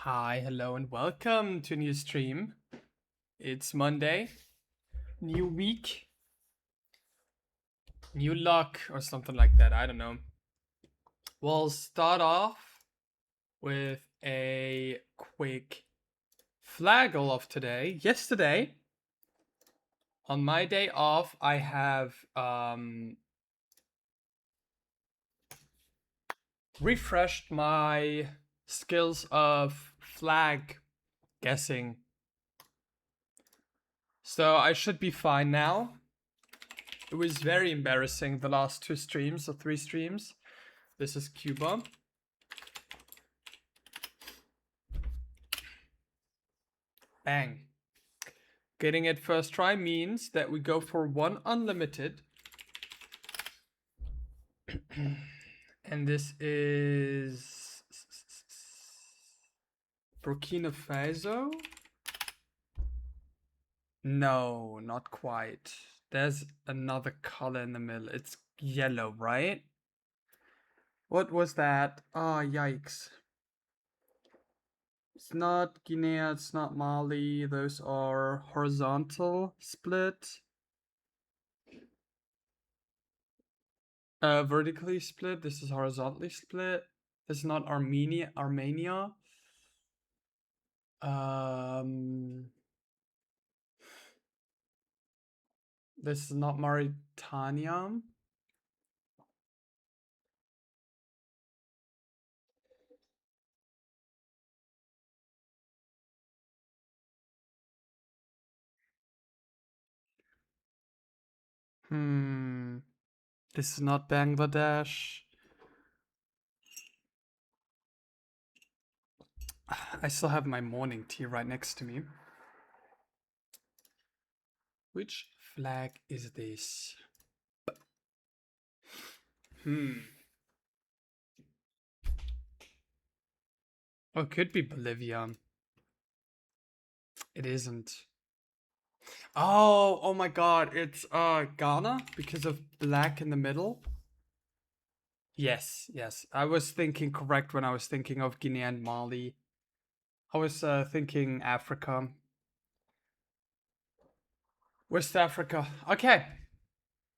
Hi, hello, and welcome to a new stream. It's Monday, new week, new luck, or something like that. I don't know. We'll start off with a quick flaggle of today. Yesterday, on my day off, I have refreshed my skills of flag guessing. So I should be fine now. It was very embarrassing the last 2 streams or 3 streams. This is Cuba. Bang. Getting it first try means that we go for 1 unlimited. And this is Burkina Faso. No, not quite. There's another color in the middle. It's yellow, right? What was that? Oh, yikes. It's not Guinea, it's not Mali. Those are horizontal split. Vertically split. This is horizontally split. This is not Armenia. This is not Mauritania. This is not Bangladesh. I still have my morning tea right next to me. Which flag is this? Oh, it could be Bolivia. It isn't. Oh my god, it's Ghana because of black in the middle. Yes. I was thinking correct when I was thinking of Guinea and Mali. I was thinking Africa. West Africa. Okay.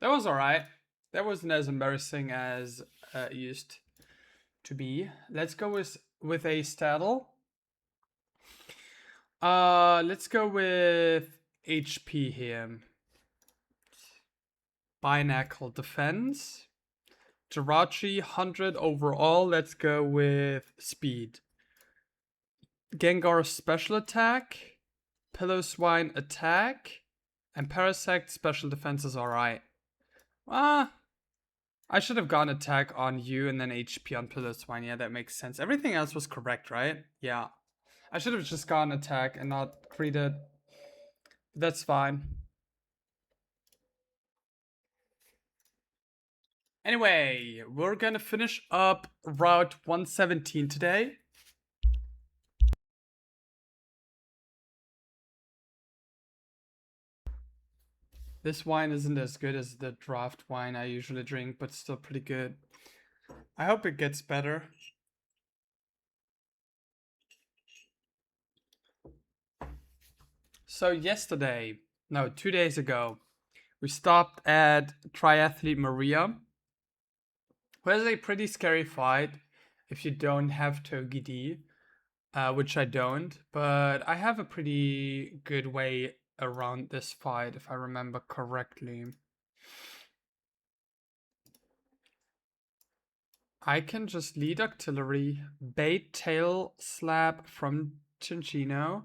That was alright. That wasn't as embarrassing as it used to be. Let's go with a staddle. Let's go with HP here. Binacle defense. Jirachi 100 overall. Let's go with speed. Gengar special attack. Pillow Swine attack. And Parasect special defense is alright. I should have gone attack on you and then HP on Pillow Swine. Yeah, that makes sense. Everything else was correct, right? Yeah. I should have just gone attack and not created. That's fine. Anyway, we're gonna finish up Route 117 today. This wine isn't as good as the draft wine I usually drink, but still pretty good. I hope it gets better. So yesterday, no, 2 days ago, we stopped at Triathlete Maria, who has a pretty scary fight if you don't have Togedi, which I don't, but I have a pretty good way around this fight if I remember correctly. I can just lead artillery, bait tail slap from Cinchino,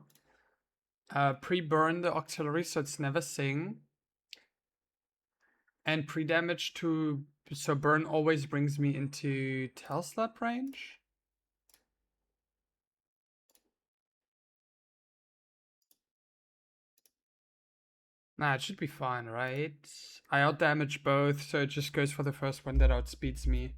pre-burn the auxiliary so it's never sing, and pre-damage to, so burn always brings me into tail slap range. Nah, it should be fine, right? I outdamage both, so it just goes for the first one that outspeeds me.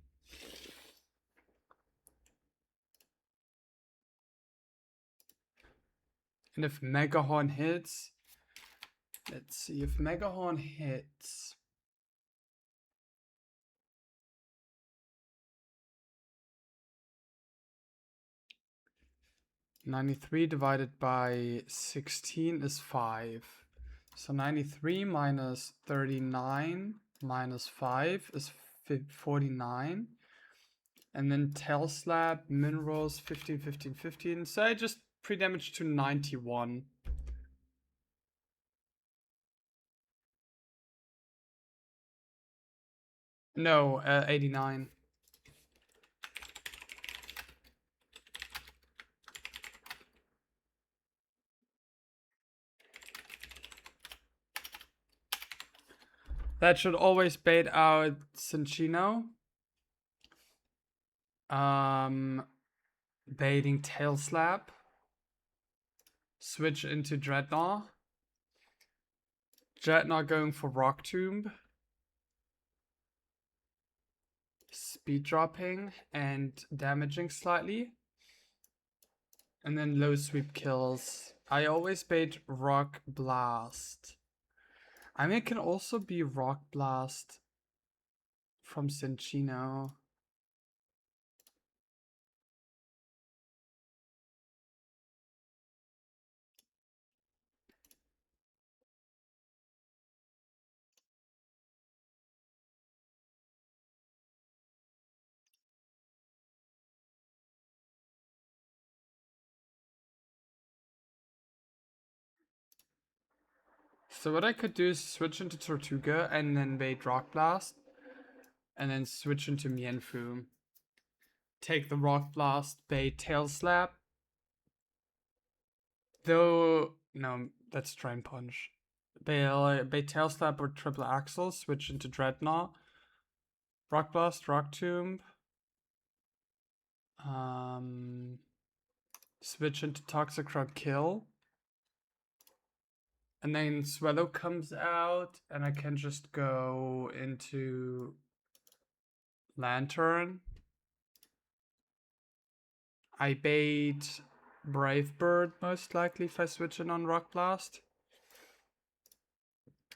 And if Megahorn hits, let's see if Megahorn hits. 93 divided by 16 is 5. So 93 minus 39 minus 5 is 49. And then tail slab, minerals, 15, 15, 15. So I just pre-damage to 91. No, 89. That should always bait out Cinchino. Baiting tail slap. Switch into Dreadnought. Dreadnought going for Rock Tomb. Speed dropping and damaging slightly. And then low sweep kills. I always bait Rock Blast. I mean, it can also be Rock Blast from Cinchino. So what I could do is switch into Tortuga and then bait Rock Blast. And then switch into Mienfu. Take the Rock Blast, bait Tail Slap. Though, no, that's Drain Punch. Bait Tail Slap or Triple Axle, switch into Dreadnought. Rock Blast, Rock Tomb. Switch into Toxicroak Kill. And then Swallow comes out, and I can just go into Lantern. I bait Brave Bird most likely if I switch in on Rock Blast.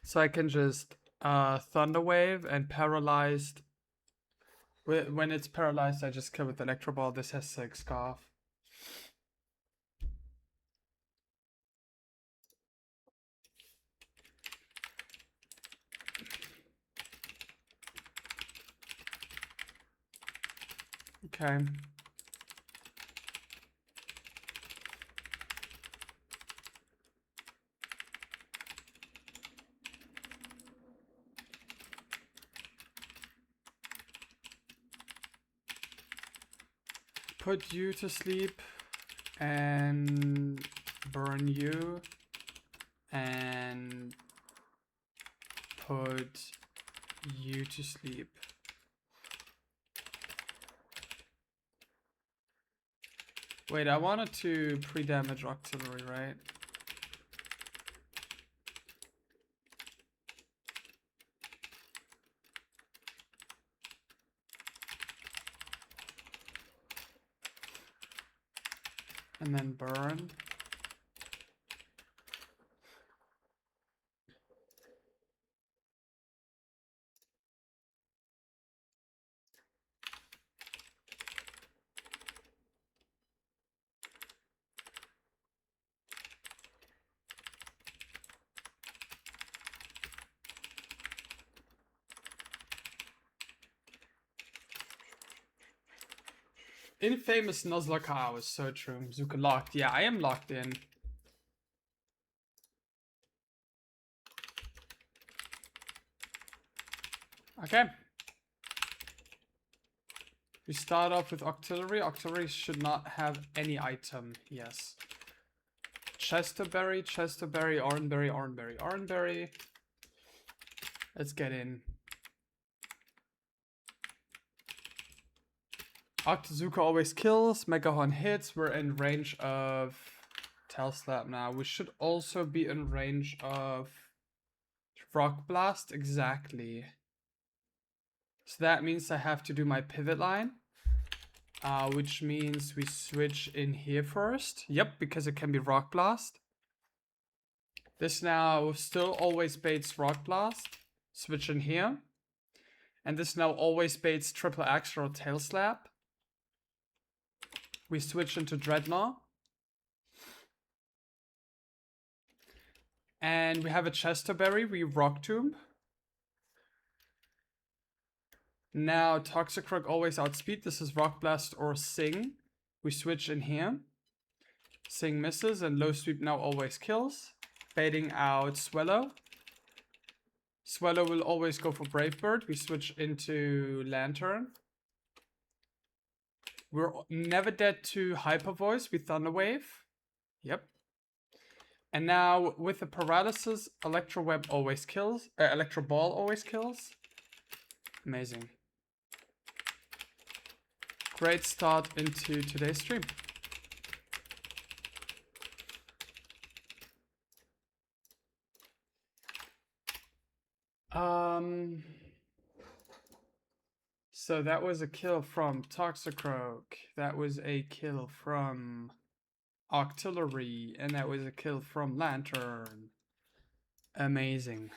So I can just Thunder Wave and Paralyzed. When it's paralyzed, I just kill with Electro Ball. This has 6 Scarf. Okay. Put you to sleep and burn you and put you to sleep. Wait, I wanted to pre-damage Auxiliary, right? And then burn. Infamous Nuzlo Ka was so true. Zuka locked. Yeah, I am locked in. Okay. We start off with Octillery. Octillery should not have any item. Yes. Chesterberry, Chesterberry, Oranberry, Oranberry, Oranberry. Let's get in. Octozuka always kills. Megahorn hits. We're in range of Tail Slap now. We should also be in range of Rock Blast. Exactly. So that means I have to do my pivot line. Which means we switch in here first. Yep, because it can be Rock Blast. This now still always baits Rock Blast. Switch in here. And this now always baits Triple Axe or Tail Slap. We switch into Dreadnought. And we have a Chesterberry, we Rock Tomb. Now Toxicroak always outspeed. This is Rock Blast or Sing. We switch in here. Sing misses and Low Sweep now always kills. Baiting out Swallow. Swallow will always go for Brave Bird. We switch into Lantern. We're never dead to Hyper Voice. We Thunder Wave. Yep. And now with the Paralysis, Electro Web always kills. Electro Ball always kills. Amazing. Great start into today's stream. So that was a kill from Toxicroak. That was a kill from Octillery. And that was a kill from Lantern. Amazing.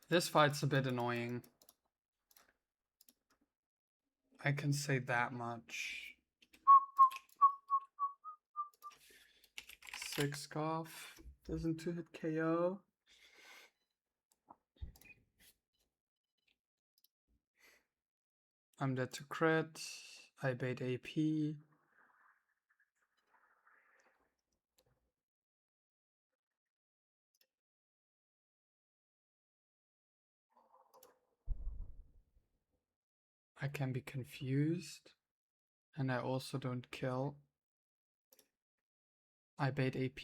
This fight's a bit annoying. I can say that much. 6 Scarf. Doesn't 2-hit KO. I'm dead to crit. I bait AP. I can be confused. And I also don't kill. I bait AP.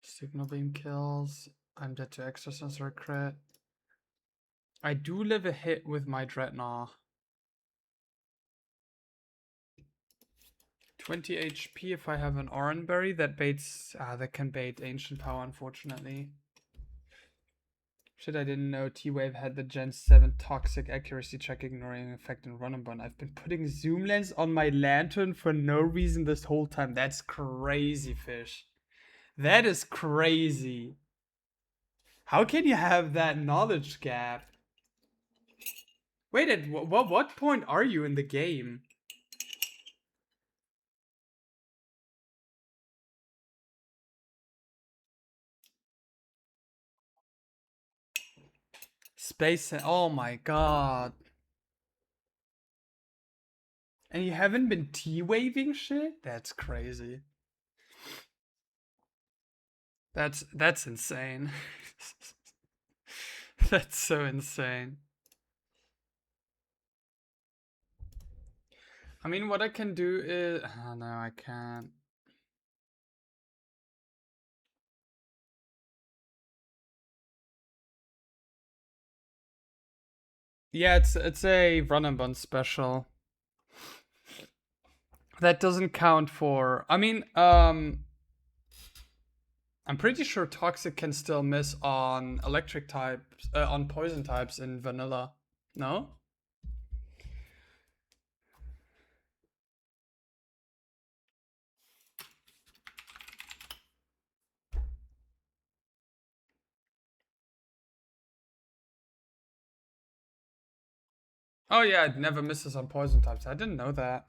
Signal Beam kills. I'm dead to Extrasensor crit. I do live a hit with my Dreadnought. 20 HP if I have an Oranberry that baits. That can bait Ancient Power, unfortunately. Shit, I didn't know T-Wave had the Gen 7 Toxic Accuracy Check ignoring effect in Run and Burn. I've been putting Zoom Lens on my Lantern for no reason this whole time. That's crazy, Fish. That is crazy. How can you have that knowledge gap? Wait, at what point are you in the game? Space, oh my god. And you haven't been T-waving shit? That's crazy. That's insane. That's so insane. I mean, what I can do is... Oh, no, I can't. Yeah, it's a run and bun special. That doesn't count for... I mean, I'm pretty sure Toxic can still miss on electric types, on poison types in vanilla. No? Oh yeah, it never misses on poison types. I didn't know that.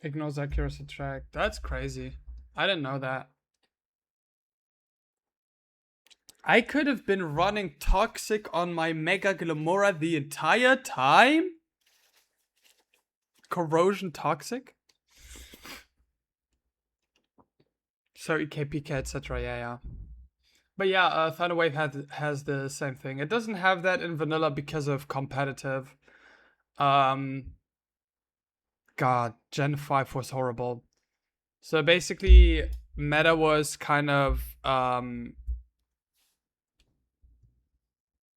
Ignores accuracy track. That's crazy. I didn't know that. I could have been running Toxic on my Mega Glamora the entire time? Corrosion Toxic? So EKPK, etc. Yeah. But yeah, Thunderwave has the same thing. It doesn't have that in vanilla because of competitive. God, Gen 5 was horrible. So basically, meta was kind of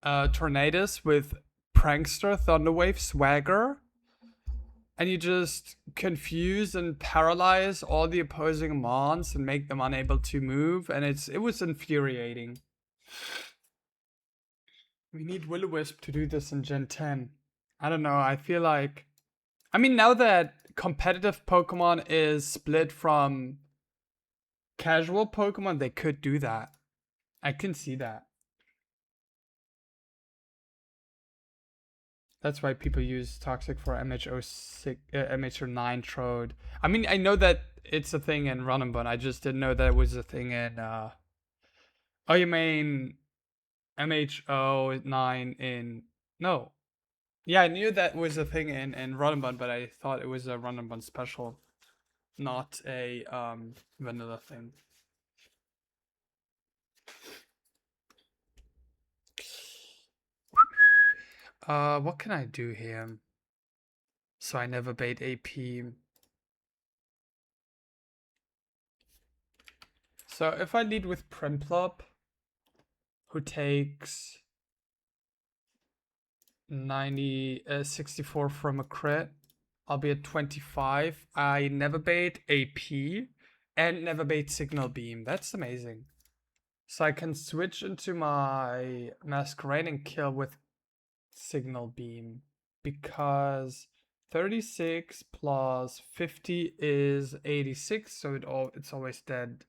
Tornadus with Prankster, Thunderwave, Swagger. And you just confuse and paralyze all the opposing mons and make them unable to move. And it was infuriating. We need Will-O-Wisp to do this in Gen 10. I don't know, I feel like... I mean, now that competitive Pokemon is split from casual Pokemon, they could do that. I can see that. That's why people use Toxic for MH06, MH09 Trode. I mean, I know that it's a thing in Run and Bun. I just didn't know that it was a thing in... Oh, you mean MH09 in... No. Yeah, I knew that was a thing in Run and Bun, but I thought it was a Run and Bun special, not a vanilla thing. What can I do here? So I never bait AP. So if I lead with Primplop, who takes 64 from a crit, I'll be at 25. I never bait AP and never bait Signal Beam. That's amazing. So I can switch into my Masquerade and kill with Signal Beam because 36 plus 50 is 86, so it's always dead.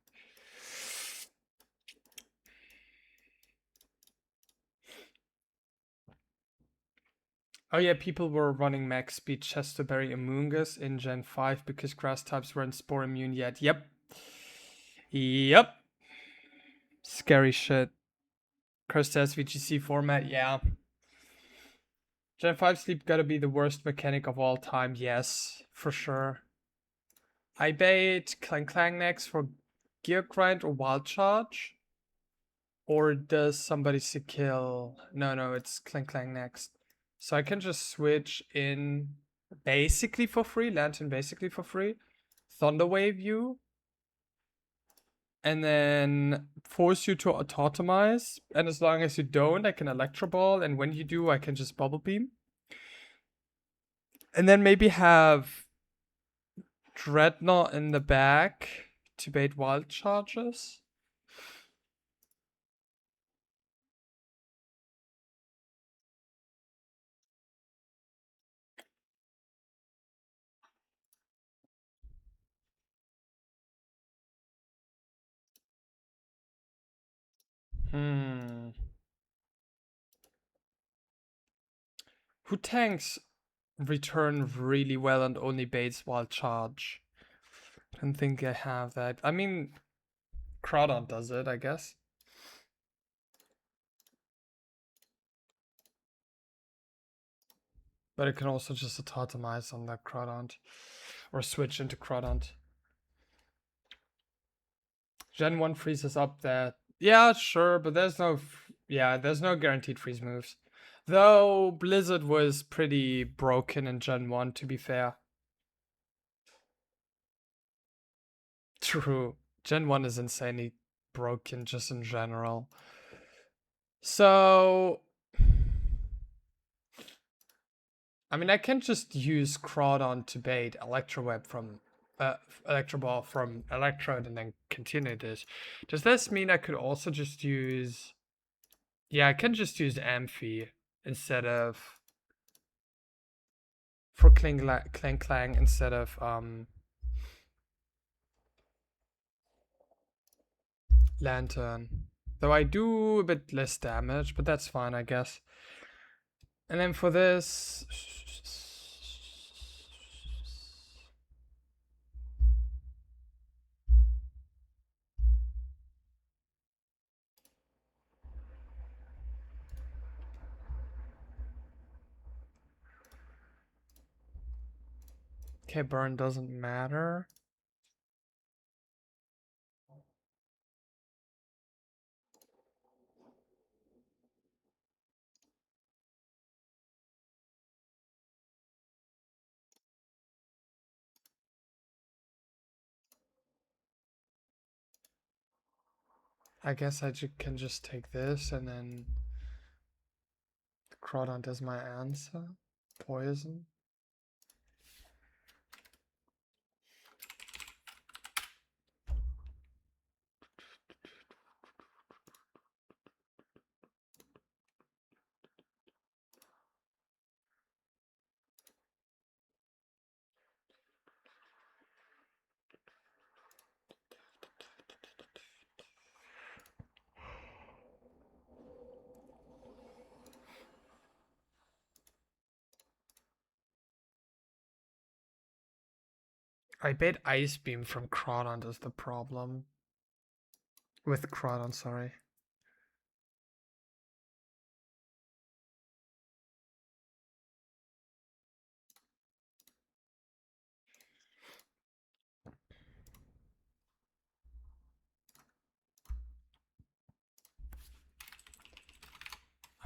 Oh yeah, people were running max speed Chesterberry Amoonguss in Gen 5 because grass types weren't spore immune yet. Yep. Yep. Scary shit. Cursed VGC format, yeah. Gen 5 sleep gotta be the worst mechanic of all time, yes, for sure. I bait Clang Clang next for Gear Grind or Wild Charge. Or does somebody see kill? No, it's Clang Clang next. So I can just switch in basically for free, Lantern basically for free, Thunderwave you, and then force you to autotomize. And as long as you don't, I can Electro Ball, and when you do, I can just Bubble Beam. And then maybe have Dreadnought in the back to bait Wild Charges. Who tanks return really well and only baits Wild Charge? I don't think I have that. I mean, Crawdon does it, I guess. But it can also just autotomize on that Crawdon. Or switch into Crawdon. Gen 1 freezes up that. Yeah, sure, but there's no... there's no guaranteed freeze moves. Though Blizzard was pretty broken in Gen 1, to be fair. True. Gen 1 is insanely broken just in general. So... I mean, I can just use Crawdon to bait Electroweb from Electro Ball from Electrode and then continue this. Does this mean I could also just use... Yeah, I can just use Amphi instead of... For Clang Clang instead of Lantern. Though I do a bit less damage, but that's fine, I guess. And then for this... Okay, burn doesn't matter. I guess I can just take this and then Crawdon does my answer. Poison. I bait Ice Beam from Crawdon is the problem. With Crawdon, sorry.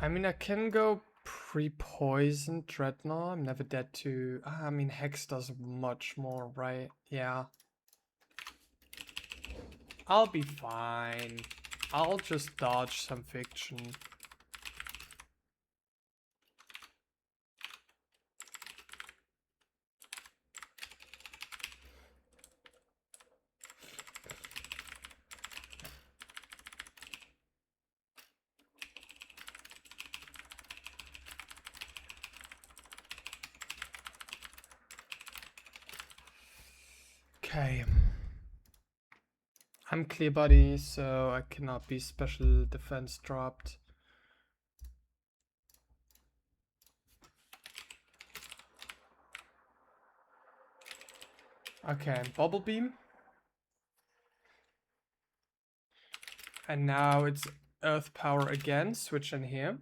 I mean, I can go pre-poison Dreadnought. I'm never dead to... I mean, Hex does much more, right? Yeah. I'll be fine. I'll just dodge some fiction. Okay. I'm clear buddy, so I cannot be special defense dropped. Okay, Bubble Beam. And now it's Earth Power again, switch in here.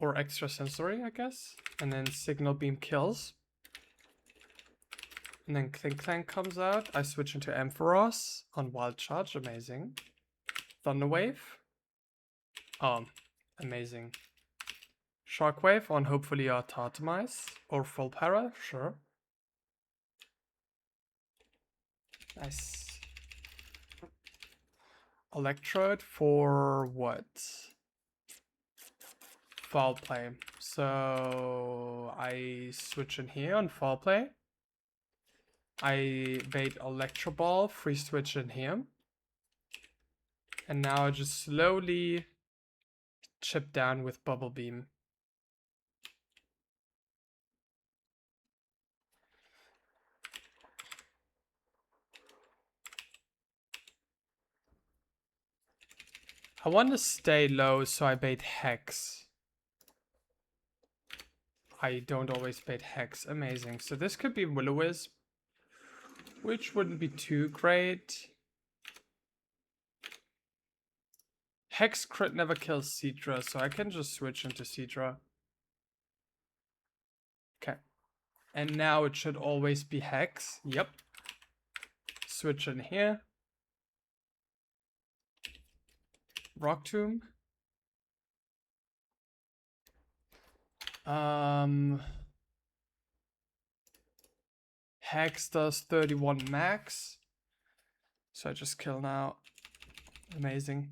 Or Extrasensory, I guess. And then Signal Beam kills. And then Clink Clank comes out. I switch into Ampharos on Wild Charge, amazing. Thunderwave. Oh, amazing. Shockwave on hopefully our Tartamize. Or Full Para, sure. Nice. Electrode for what? Foul Play. So I switch in here on Foul Play. I bait Electro Ball, free switch in here. And now I just slowly chip down with Bubble Beam. I want to stay low, so I bait Hex. I don't always bait Hex. Amazing. So this could be Will-O-Wisp, which wouldn't be too great. Hex crit never kills Seadra, so I can just switch into Seadra. Okay. And now it should always be Hex. Yep. Switch in here. Rock Tomb. Hex does 31 max. So I just kill now. Amazing.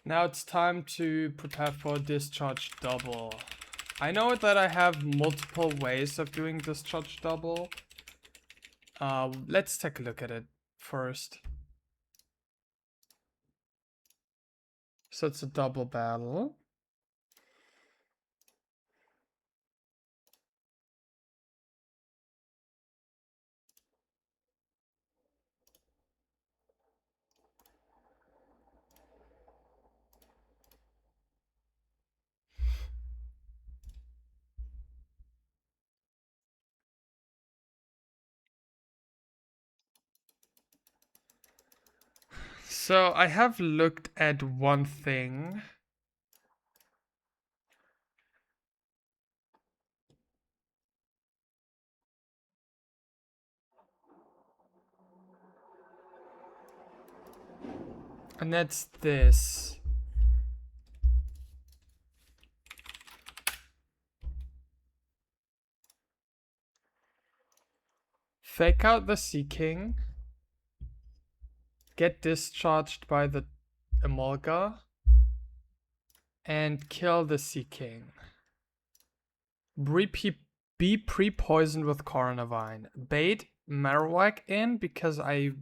Now it's time to prepare for Discharge Double. I know that I have multiple ways of doing Discharge Double. Let's take a look at it first. So it's a double battle. So I have looked at one thing. And that's this. Fake out the Sea King. Get discharged by the Emolga. And kill the Sea King. Be pre-poisoned with Coronavine. Bait Marowak in because I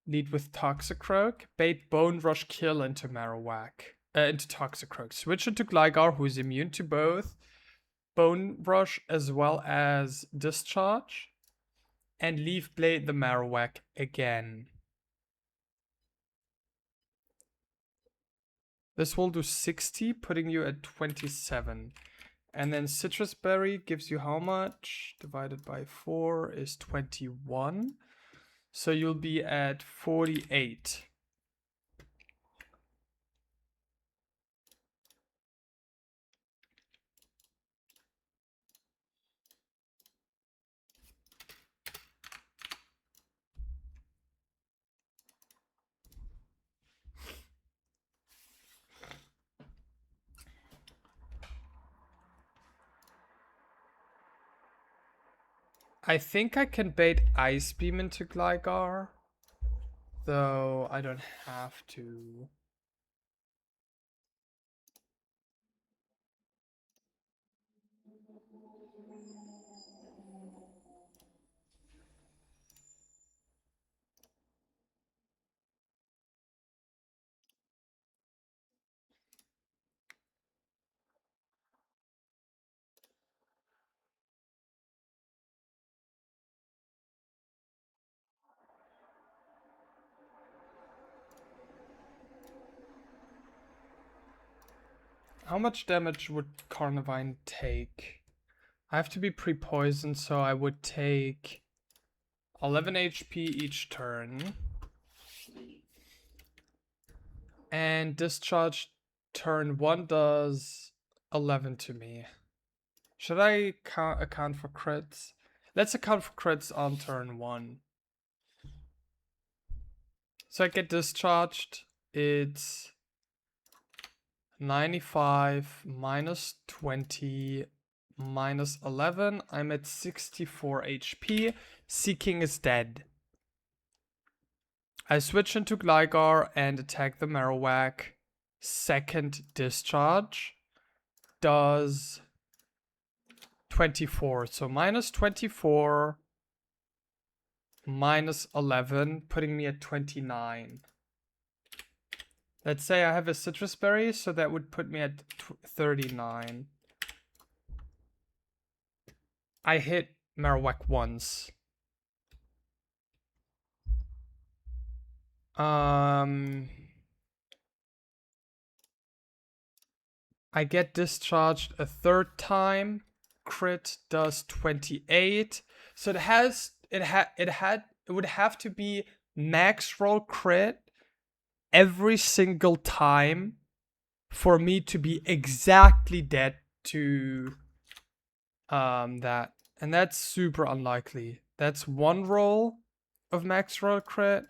lead with Toxicroak. Bait Bone Rush kill into Marowak. into Toxicroak. Switch into Gligar, who is immune to both Bone Rush as well as Discharge. And Leaf Blade the Marowak again. This will do 60, putting you at 27. And then Citrus Berry gives you how much? Divided by 4 is 21. So you'll be at 48. I think I can bait Ice Beam into Gligar, though I don't have to. How much damage would Carnivine take? I have to be pre-poisoned, so I would take 11 HP each turn. And Discharge turn 1 does 11 to me. Should I account for crits? Let's account for crits on turn 1. So I get discharged. It's 95 minus 20 minus 11. I'm at 64 HP. Seeking is dead. I switch into Gligar and attack the Marowak. Second discharge does 24. So minus 24 minus 11, putting me at 29. Let's say I have a Citrus Berry, so that would put me at 39. I hit Marowak once. I get discharged a third time. Crit does 28. So it would have to be max roll crit every single time for me to be exactly dead to that. And that's super unlikely. That's 1 roll of max roll crit,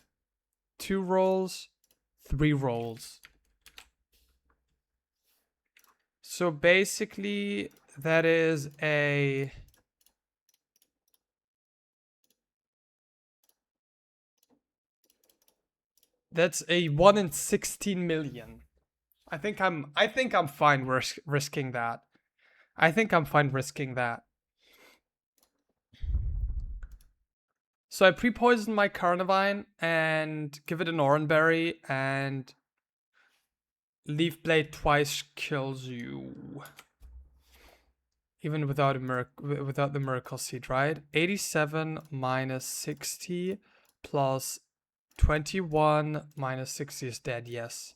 2 rolls, 3 rolls. So basically that is a that's a 1 in 16 million. I think I'm fine risking that. I think I'm fine risking that. So I pre-poison my Carnivine and give it an Oranberry, and Leaf Blade twice kills you. Even without without the Miracle Seed, right? 87 minus 60 plus 21 minus 60 is dead, yes.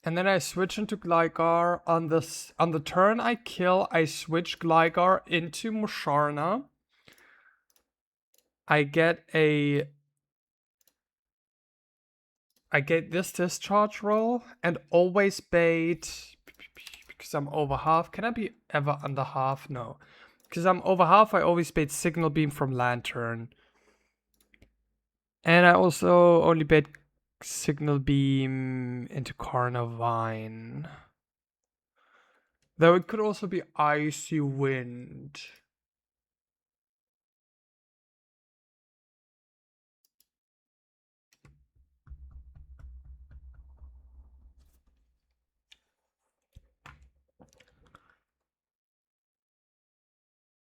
And then I switch into Gligar. On the turn I kill, I switch Gligar into Musharna. I get this discharge roll and always bait because I'm over half. Can I be ever under half? No. Because I'm over half, I always bait Signal Beam from Lantern. And I also only bait Signal beam into Carnivine. Though it could also be Icy Wind.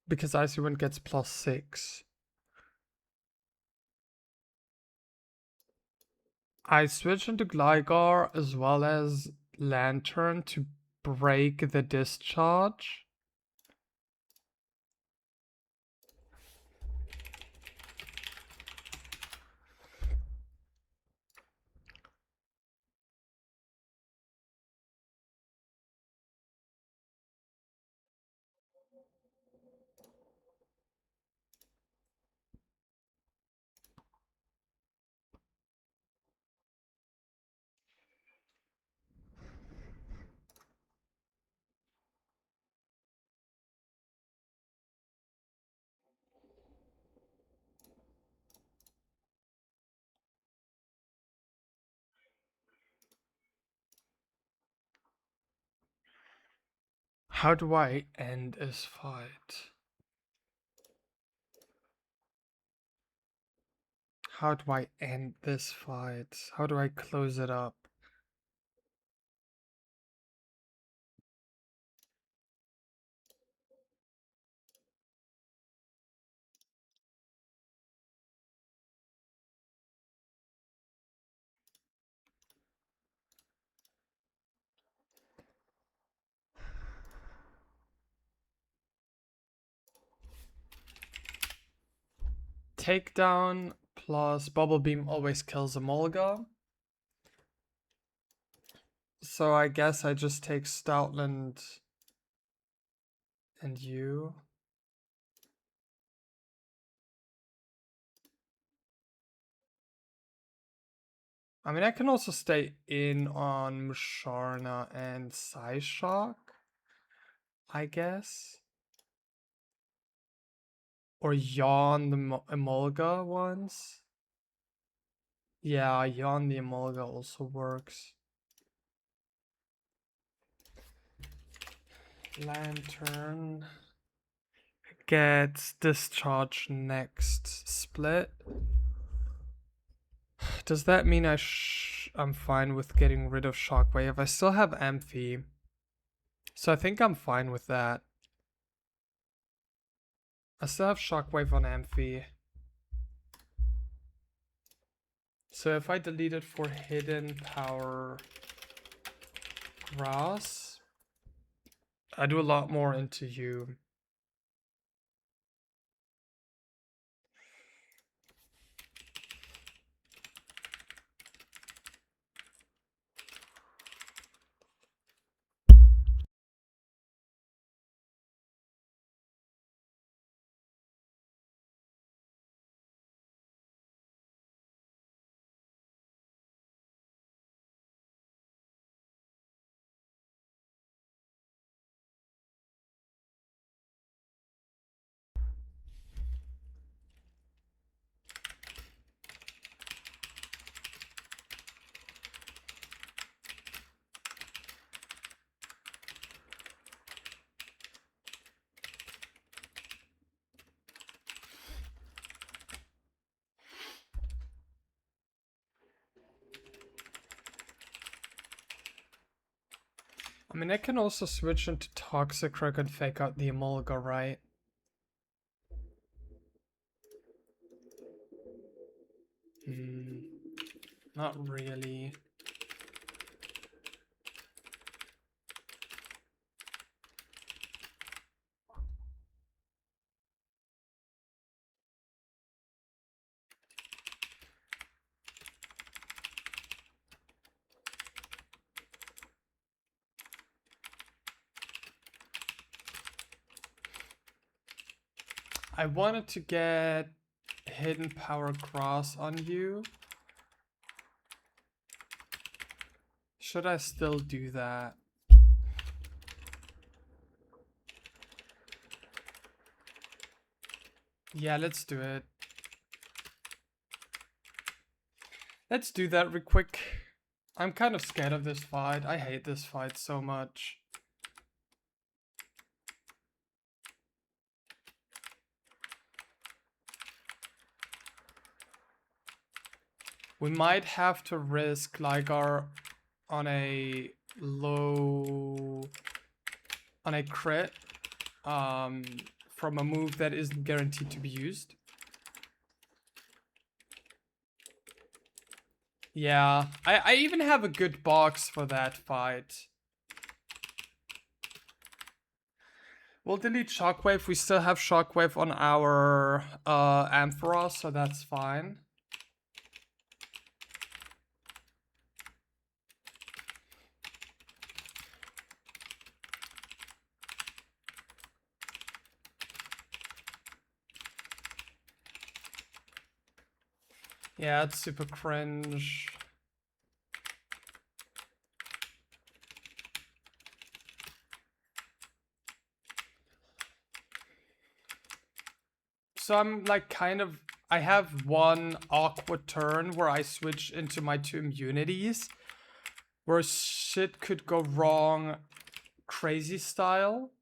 Because Icy Wind gets +6. I switch into Gligar as well as Lantern to break the discharge. How do I end this fight? How do I end this fight? How do I close it up? Takedown plus Bubble Beam always kills a Molga. So I guess I just take Stoutland and you. I mean, I can also stay in on Musharna and Psyshock, I guess. Or yawn the Emolga ones. Yeah, yawn the Emolga also works. Lantern gets discharge next split. Does that mean I'm fine with getting rid of Shockwave? I still have Amphi, so I think I'm fine with that. I still have Shockwave on Amphi. So if I delete it for Hidden Power Grass, I do a lot more into you. I mean, I can also switch into Toxicroak and fake out the Emolga, right? Not really. I wanted to get Hidden Power Cross on you. Should I still do that? Yeah, let's do it. Let's do that real quick. I'm kind of scared of this fight. I hate this fight so much. We might have to risk Ligar on a crit from a move that isn't guaranteed to be used. Yeah, I even have a good box for that fight. We'll delete Shockwave. We still have Shockwave on our Ampharos, so that's fine. Yeah, it's super cringe. So I'm like I have one awkward turn where I switch into my 2 immunities, where shit could go wrong crazy style.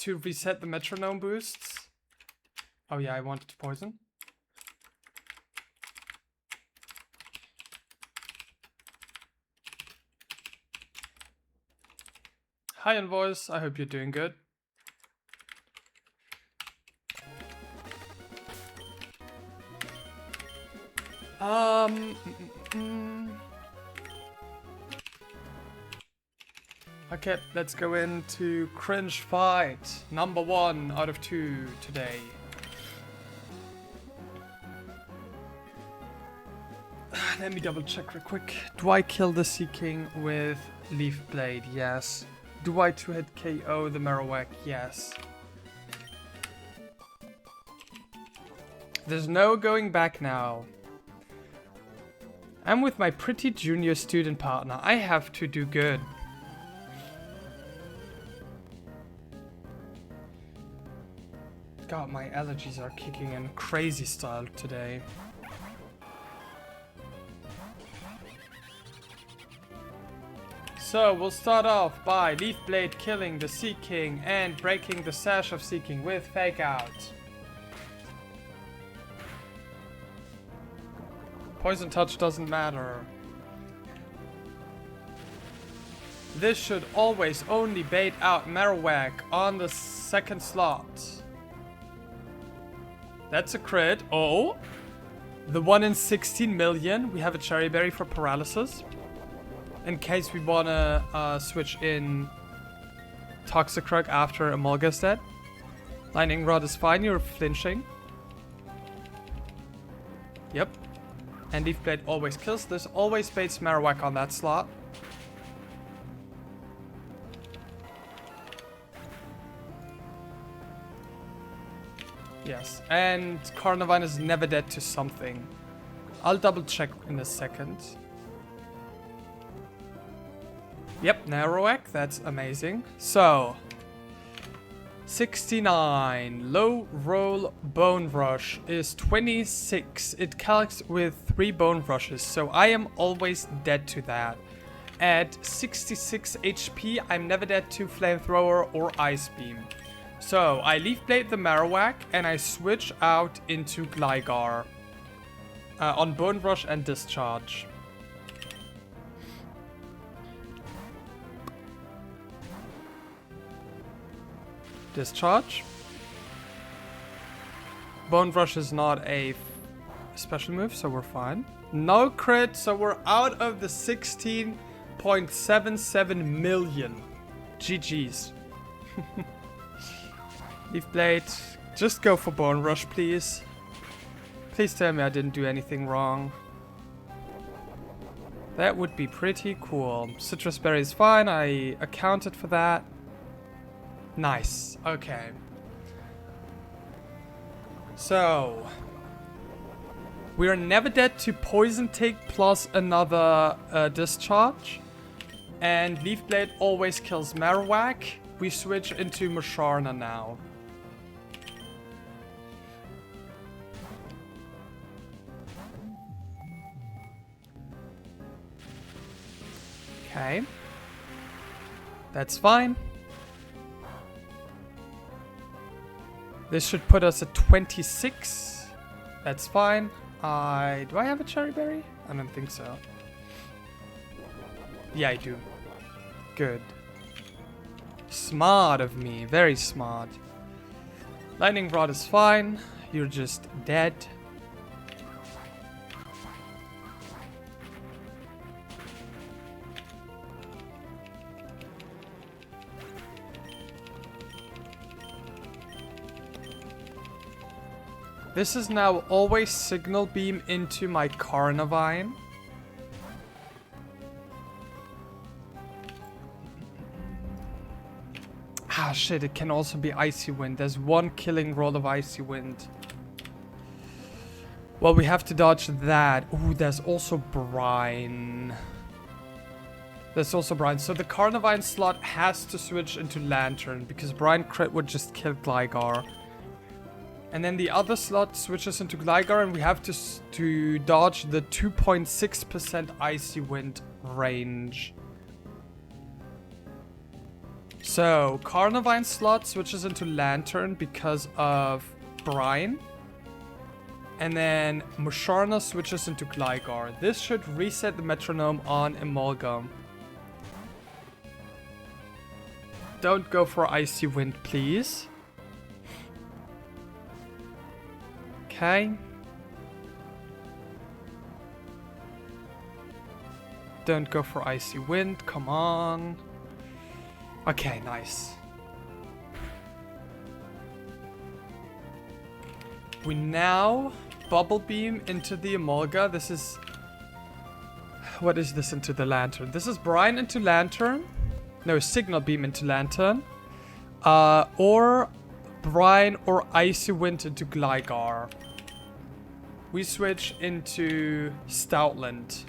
To reset the metronome boosts. Oh yeah, I wanted to poison. Hi Envoys, I hope you're doing good. Okay, let's go into cringe fight. Number 1 out of 2 today. Let me double check real quick. Do I kill the Sea King with Leaf Blade? Yes. Do I 2-hit KO the Marowak? Yes. There's no going back now. I'm with my pretty junior student partner. I have to do good. God, my allergies are kicking in crazy style today. So we'll start off by Leaf Blade killing the Sea King and breaking the sash of Sea King with Fake Out. Poison Touch doesn't matter. This should always only bait out Marowak on the 2nd slot. That's a crit. Oh! The 1 in 16 million. We have a Cherry Berry for paralysis. In case we wanna switch in Toxicrug after Emolga's dead. Lightning Rod is fine, you're flinching. Yep. And Leaf Blade always kills. This always baits Marowak on that slot. Yes, and Carnivine is never dead to something. I'll double check in a second. Yep, Marowak, that's amazing. So, 69. Low roll Bone Rush is 26. It calcs with 3 Bone Rushes, so I am always dead to that. At 66 HP, I'm never dead to Flamethrower or Ice Beam. So, I Leaf Blade the Marowak and I switch out into Gligar on Bone Rush and Discharge. Discharge. Bone Rush is not a special move, so we're fine. No crit, so we're out of the 16.77 million. GG's. Leaf Blade, just go for Bone Rush, please. Please tell me I didn't do anything wrong. That would be pretty cool. Citrus Berry is fine, I accounted for that. Nice, okay. So, we are never dead to Poison Tick plus another Discharge. And Leaf Blade always kills Marowak. We switch into Musharna now. Okay. That's fine. This should put us at 26. That's fine. Do I have a cherry berry? I don't think so. Yeah, I do. Good. Smart of me. Very smart. Lightning rod is fine. You're just dead. This is now always signal beam into my Carnivine. Ah shit, it can also be Icy Wind. There's one killing roll of Icy Wind. Well, we have to dodge that. Ooh, there's also Brine. There's also Brine. So the Carnivine slot has to switch into Lantern because Brine crit would just kill Gligar. And then the other slot switches into Gligar, and we have to dodge the 2.6% Icy Wind range. So, Carnivine slot switches into Lantern because of Brine. And then Musharna switches into Gligar. This should reset the metronome on Emolga. Don't go for Icy Wind, please. Okay. Don't go for Icy Wind, come on. Okay, nice. We now Bubble Beam into the Emolga. This is... What is this into the Lantern? This is Brine into Lantern. No, Signal Beam into Lantern. Or Brine or Icy Wind into Gligar. We switch into Stoutland,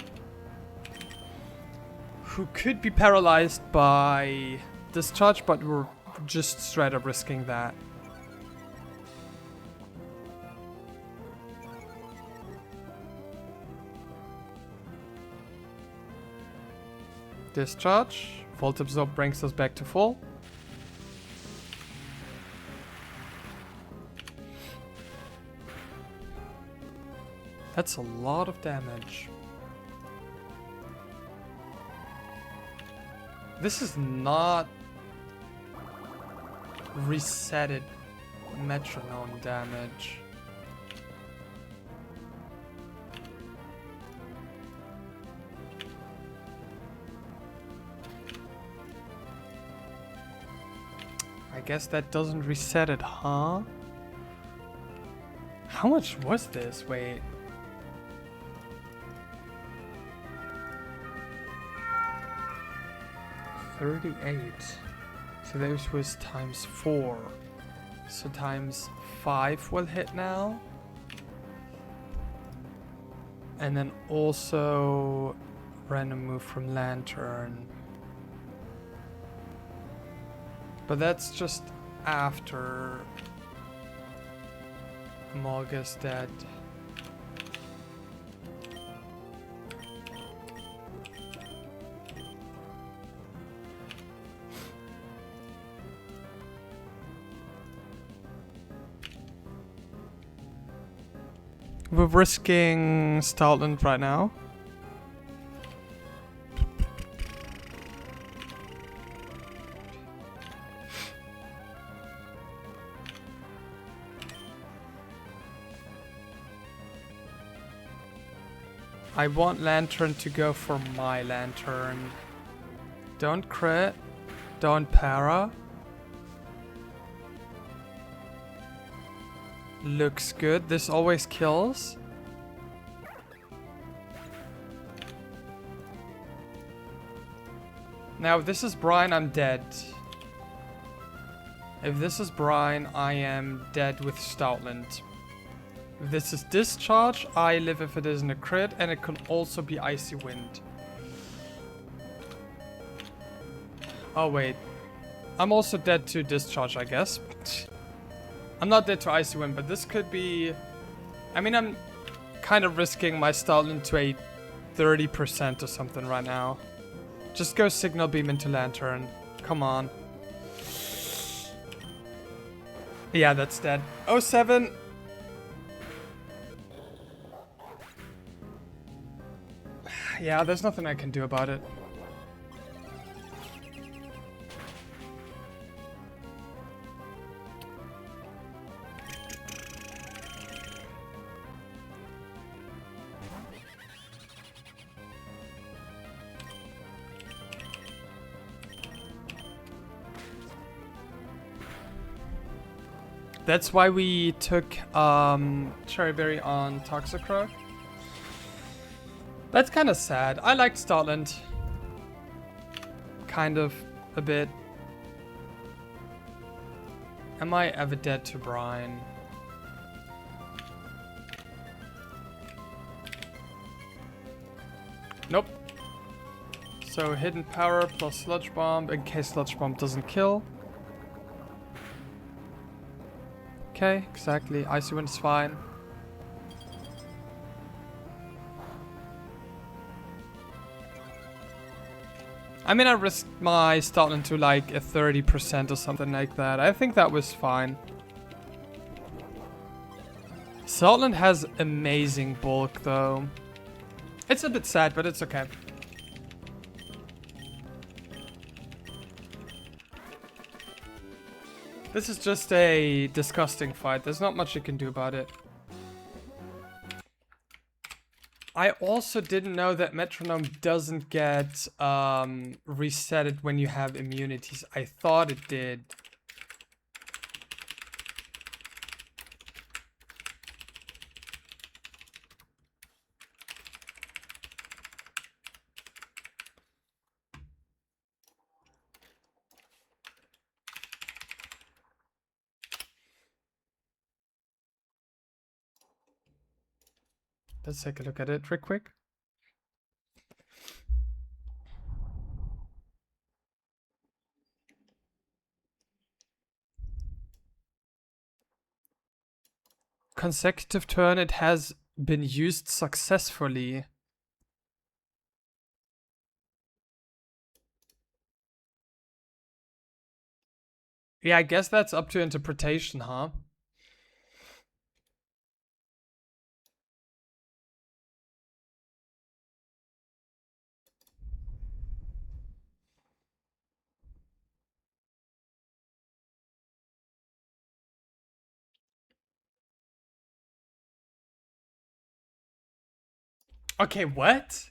who could be paralyzed by Discharge, but we're just straight up risking that. Discharge. Volt Absorb brings us back to full. That's a lot of damage. This is not resetted metronome damage. I guess that doesn't reset it, huh? How much was this? Wait. $38. So this was times 4. So times 5 will hit now. And then also random move from Lantern. But that's just after Emolga's dead. We're risking Stoutland right now. I want Lantern to go for my Lantern. Don't crit. Don't para. Looks good. This always kills. Now, if this is Brine, I'm dead. If this is Brine, I am dead with Stoutland. If this is Discharge, I live if it isn't a crit, and it can also be Icy Wind. Oh, wait. I'm also dead to Discharge, I guess. I'm not dead to Icy Wind, but this could be... I mean, I'm kind of risking my Stoutland to a 30% or something right now. Just go signal beam into lantern. Come on. Yeah, that's dead. Oh, 07. Yeah, there's nothing I can do about it. That's why we took Cherry Berry on Toxicroak. That's kind of sad. I liked Startland. Kind of, a bit. Am I ever dead to Brine? Nope. So hidden power plus sludge bomb in case sludge bomb doesn't kill. Okay, exactly. Icy Wind is fine. I mean, I risked my Startland to like a 30% or something like that. I think that was fine. Startland has amazing bulk though. It's a bit sad, but it's okay. This is just a disgusting fight. There's not much you can do about it. I also didn't know that Metronome doesn't get resetted when you have immunities. I thought it did. Let's take a look at it real quick. Consecutive turn, it has been used successfully. Yeah, I guess that's up to interpretation, huh? Okay, what?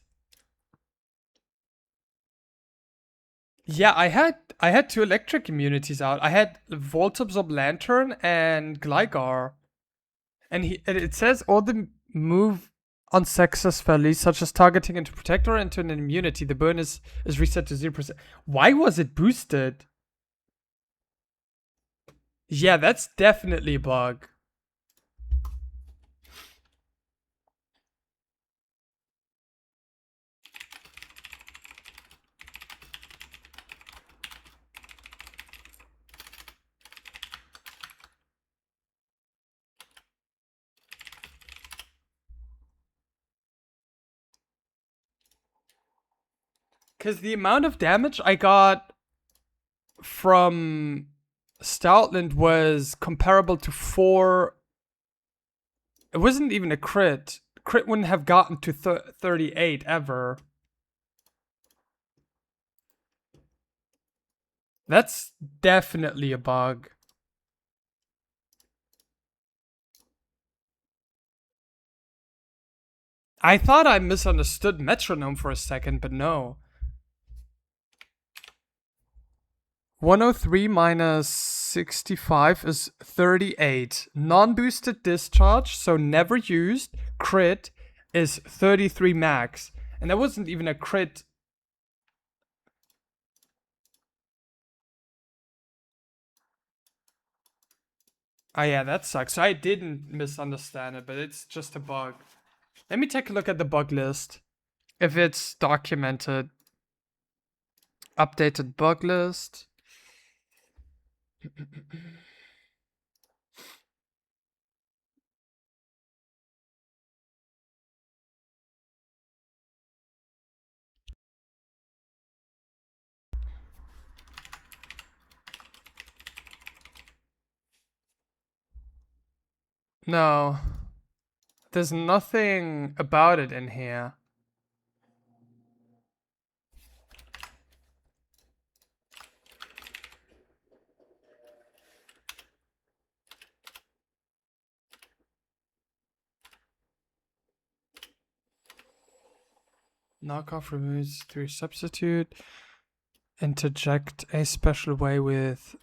Yeah, I had two electric immunities out. I had Volt Absorb Lantern and Gligar. And it says all the move unsuccessfully, such as targeting into protector into an immunity. The burn is reset to 0%. Why was it boosted? Yeah, that's definitely a bug. Because the amount of damage I got from Stoutland was comparable to 4. It wasn't even a crit. Crit wouldn't have gotten to 38 ever. That's definitely a bug. I thought I misunderstood Metronome for a second, but no. 103 minus 65 is 38. Non-boosted discharge, so never used, crit, is 33 max. And that wasn't even a crit. Oh yeah, that sucks. So I didn't misunderstand it, but it's just a bug. Let me take a look at the bug list. If it's documented. Updated bug list. No. There's nothing about it in here. Knockoff removes through substitute. Interject a special way with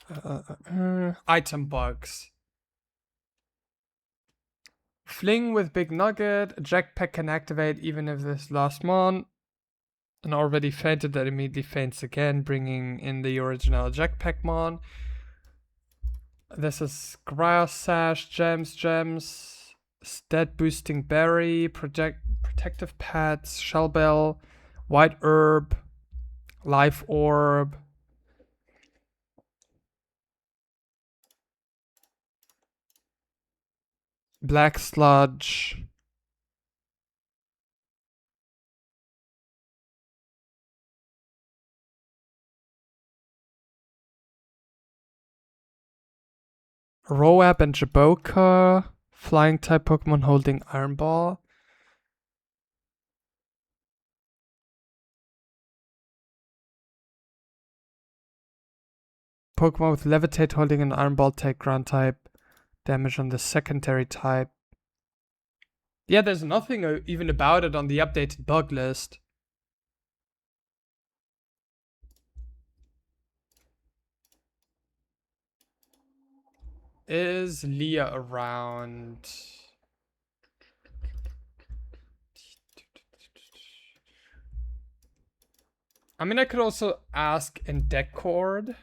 item bugs. Fling with Big Nugget. Eject pack can activate even if this last mon. And already fainted that immediately faints again, bringing in the original eject pack mon. This is Grass Sash, Gems, Stat Boosting Berry, Protective Pads, Shell Bell, White Herb, Life Orb. Black Sludge. Roab and Jaboka. Flying type Pokemon holding Iron Ball. Pokemon with Levitate holding an Iron Ball take ground type damage on the secondary type. Yeah, there's nothing even about it on the updated bug list. Is Leah around? I mean, I could also ask in Discord.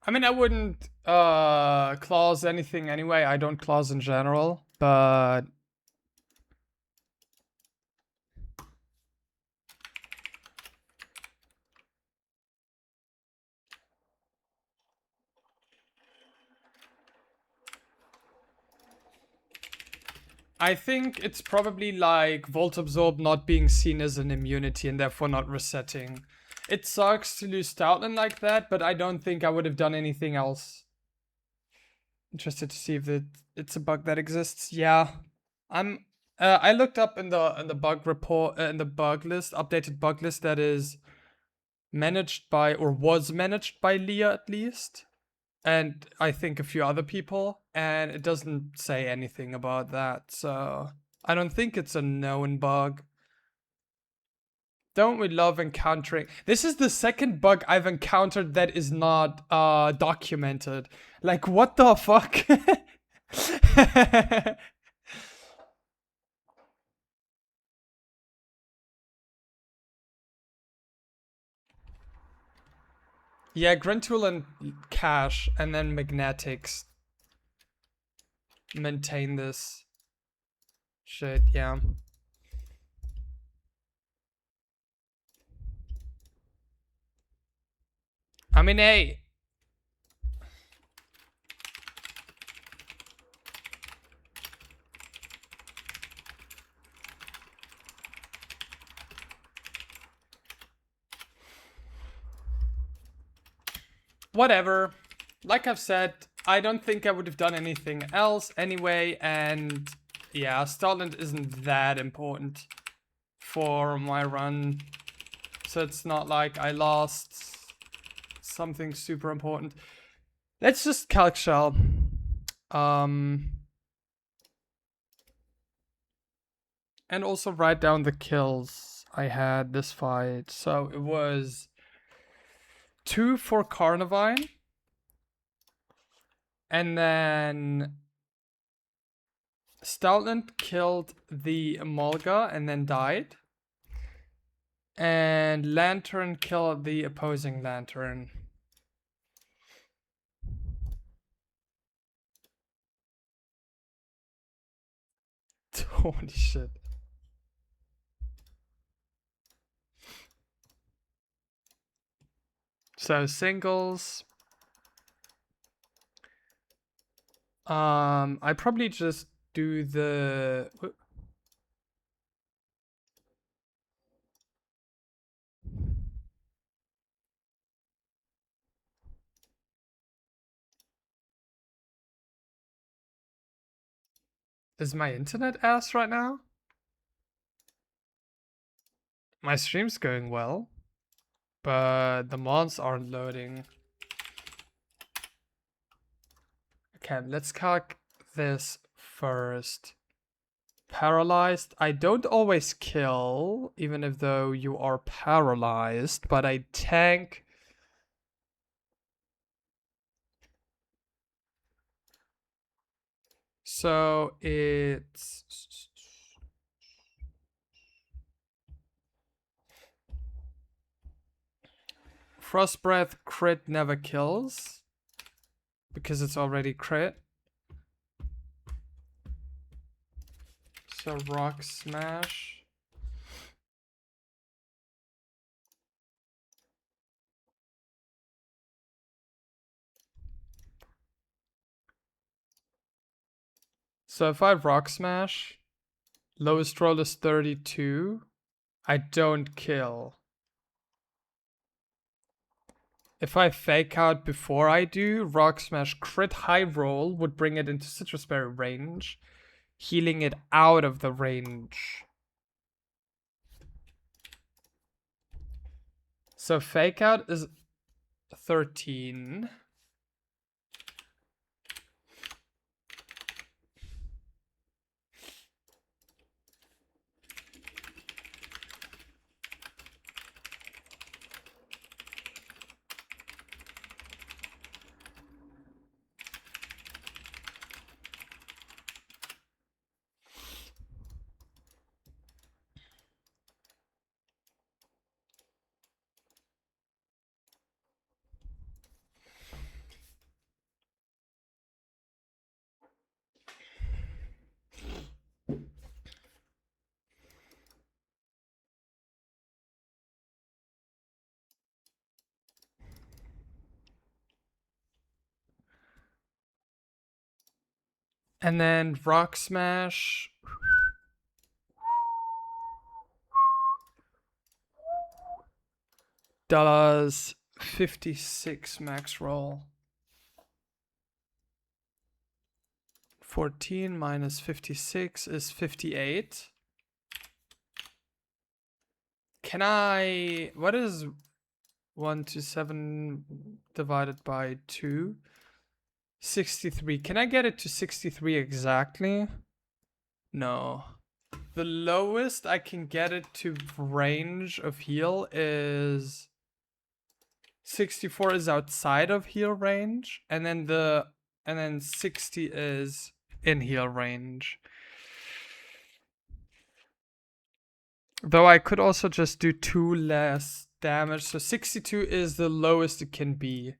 I mean, I wouldn't clause anything anyway. I don't clause in general, but I think it's probably like Volt Absorb not being seen as an immunity and therefore not resetting. It sucks to lose Stoutland like that, but I don't think I would have done anything else. Interested to see if it's a bug that exists. Yeah, I looked up in the bug report in the bug list, updated bug list that is managed by or was managed by Leah at least, and I think a few other people, and it doesn't say anything about that. So I don't think it's a known bug. Don't we love encountering? This is the second bug I've encountered that is not documented. Like, what the fuck? Yeah, Grintool and Cash, and then Magnetics maintain this shit, yeah. I mean, hey. Whatever. Like I've said, I don't think I would have done anything else anyway, and yeah, Starland isn't that important for my run. So it's not like I lost something super important. Let's just Calc Shell. And also write down the kills I had this fight. So it was 2 for Carnivine. And then Stoutland killed the Mulga and then died. And Lantern killed the opposing Lantern. Holy shit. So singles. I probably just do the... Is my internet ass right now? My stream's going well, but the mods aren't loading. Okay, let's calc this first. Paralyzed. I don't always kill, even if though you are paralyzed, but I tank. So it's Frost Breath crit never kills because it's already crit. So Rock Smash. So if I Rock Smash, lowest roll is 32. I don't kill. If I fake out before I do, Rock Smash crit high roll would bring it into Citrus Berry range, healing it out of the range. So fake out is 13. And then Rock Smash. Does 56 max roll. 14 minus 56 is 58. Can I... What is 1 to 7 divided by 2? 63. Can I get it to 63 exactly? No. The lowest I can get it to range of heal is 64 is outside of heal range, and then 60 is in heal range. Though I could also just do 2 less damage, so 62 is the lowest it can be.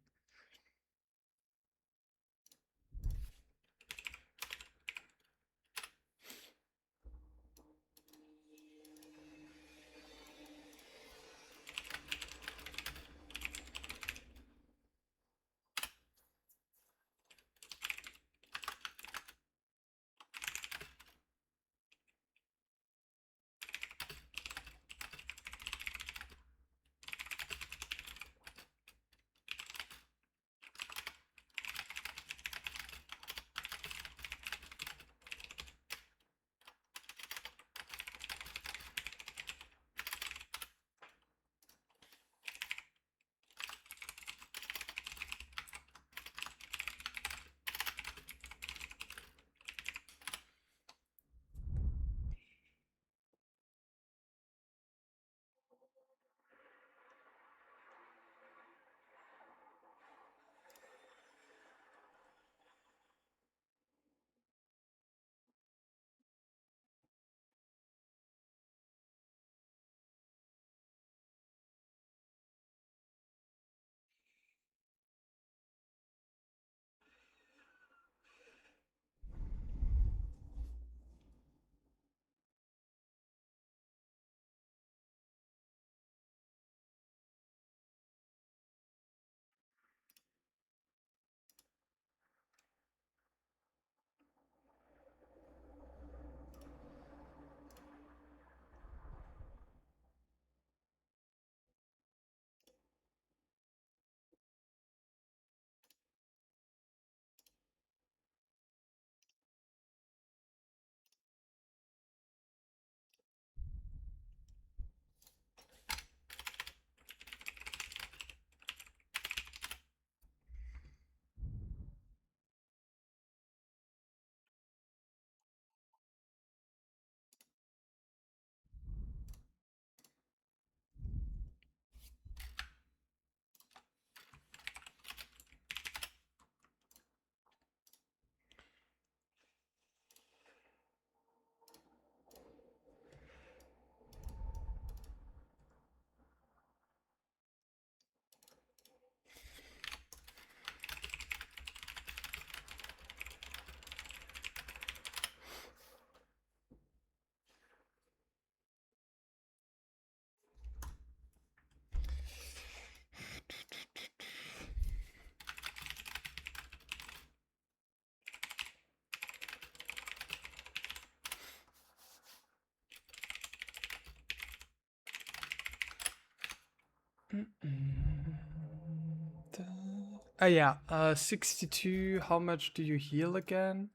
Yeah, 62. How much do you heal again?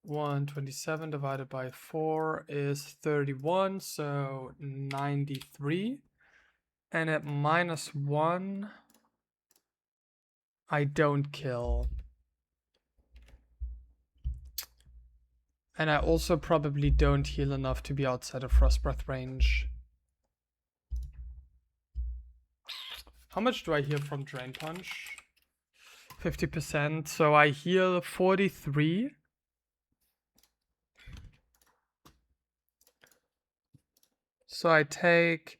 127 divided by 4 is 31, so 93. And at -1, I don't kill. And I also probably don't heal enough to be outside of Frost Breath range. How much do I heal from Drain Punch? 50%, so I heal 43. So I take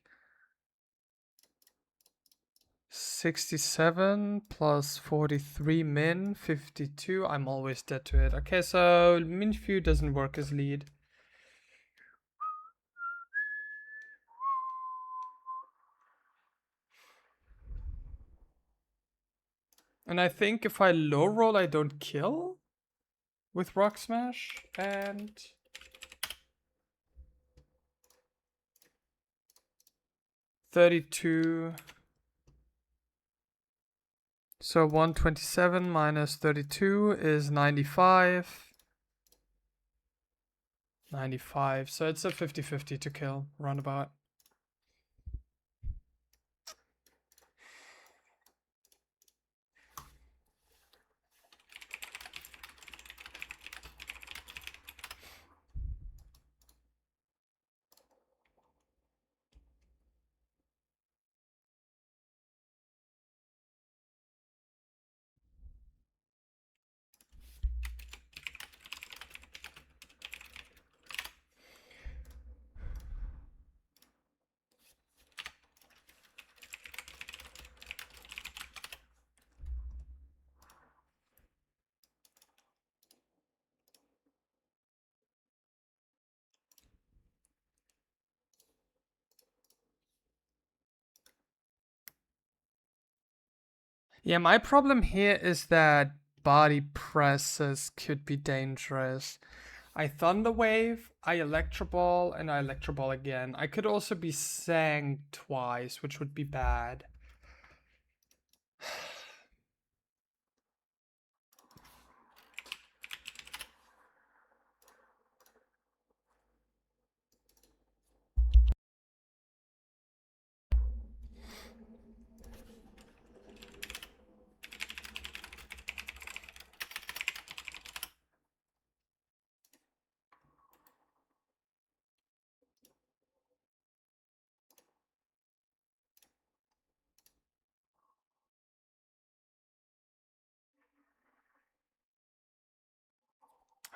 67 plus 43 min, 52. I'm always dead to it. Okay, so Minfu doesn't work as lead. And I think if I low roll, I don't kill with Rock Smash. And 32. So 127 minus 32 is 95. 95. So it's a 50-50 to kill, roundabout. Yeah, my problem here is that body presses could be dangerous. I Thunder Wave, I Electro Ball, and I Electro Ball again. I could also be Sang twice, which would be bad.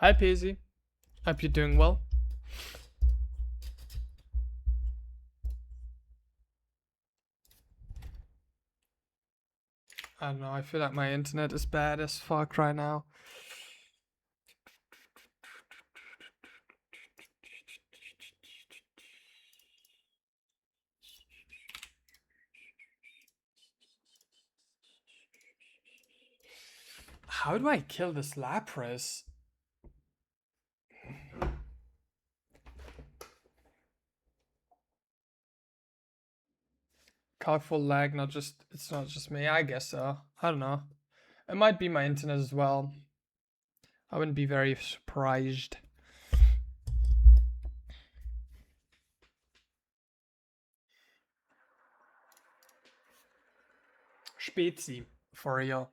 Hi, Peasy. Hope you're doing well. I don't know, I feel like my internet is bad as fuck right now. How do I kill this Lapras? Colorful lag, it's not just me, I guess so. I don't know. It might be my internet as well. I wouldn't be very surprised. Spezi, for real.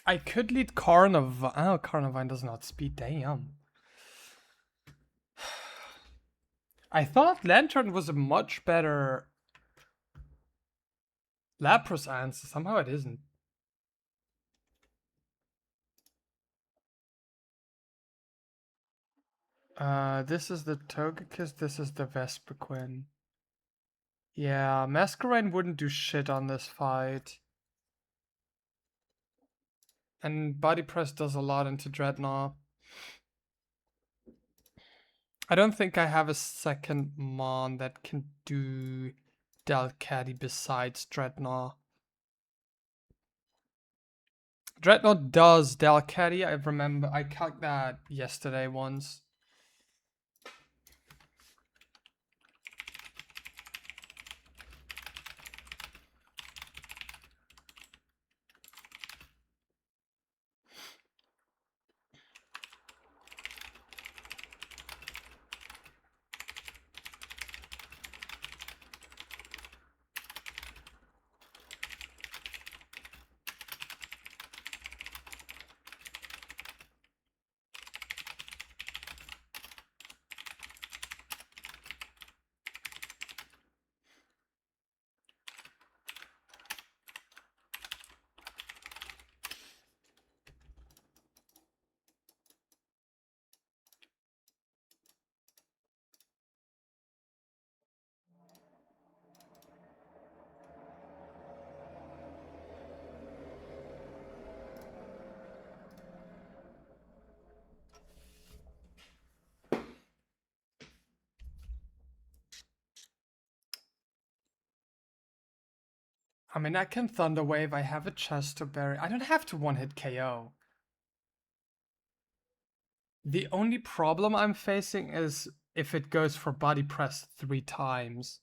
I could lead Carnivine. Oh, Carnivine does not speed. Damn. I thought Lantern was a much better Lapras answer. Somehow it isn't. This is the Togekiss. This is the Vespiquen. Yeah, Masquerain wouldn't do shit on this fight. And body press does a lot into Dreadnought. I don't think I have a second Mon that can do Delcatty besides Dreadnought. Dreadnought does Delcatty. I remember I calced that yesterday once. I mean, I can Thunder Wave. I have a chest to bury. I don't have to one-hit KO. The only problem I'm facing is if it goes for body press 3 times.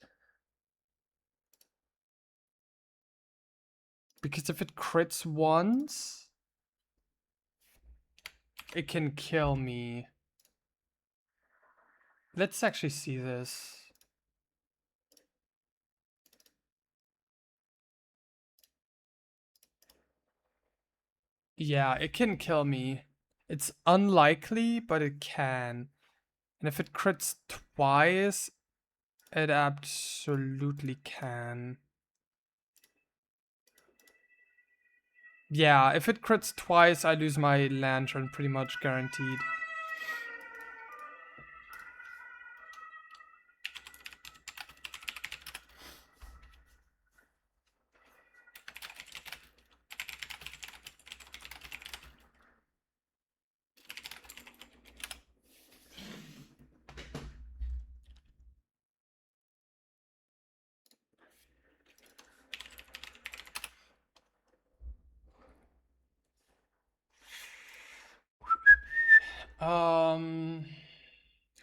Because if it crits once, it can kill me. Let's actually see this. Yeah, it can kill me. It's unlikely, but it can. And if it crits twice, it absolutely can. Yeah, if it crits twice, I lose my lantern, pretty much guaranteed.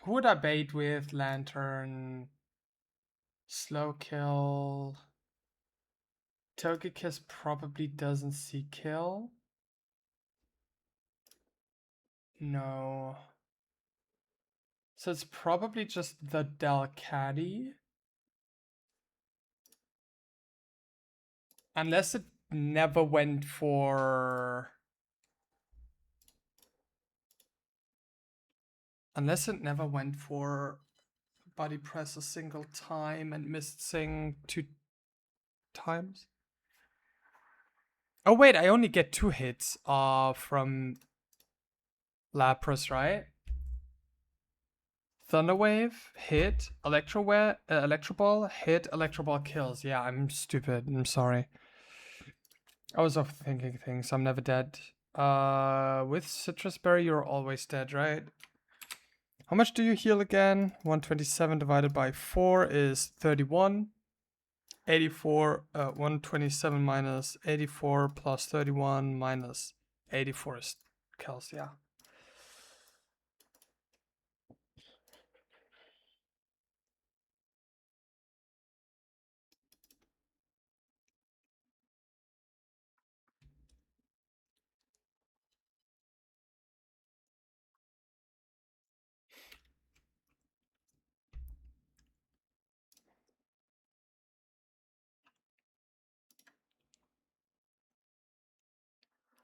Who would I bait with? Lantern, slow kill. Togekiss probably doesn't see kill. No. So it's probably just the Delcatty. Unless it never went for... Unless it never went for body press a single time and missed Sing 2 times. Oh wait, I only get 2 hits from Lapras, right? Thunderwave, hit, Electro Ball, hit, Electro Ball kills. Yeah, I'm stupid. I'm sorry. I was overthinking things. I'm never dead. With Citrus Berry, you're always dead, right? How much do you heal again? 127 divided by 4 is 31. 84, 127 minus 84 plus 31 minus 84 is kills, yeah.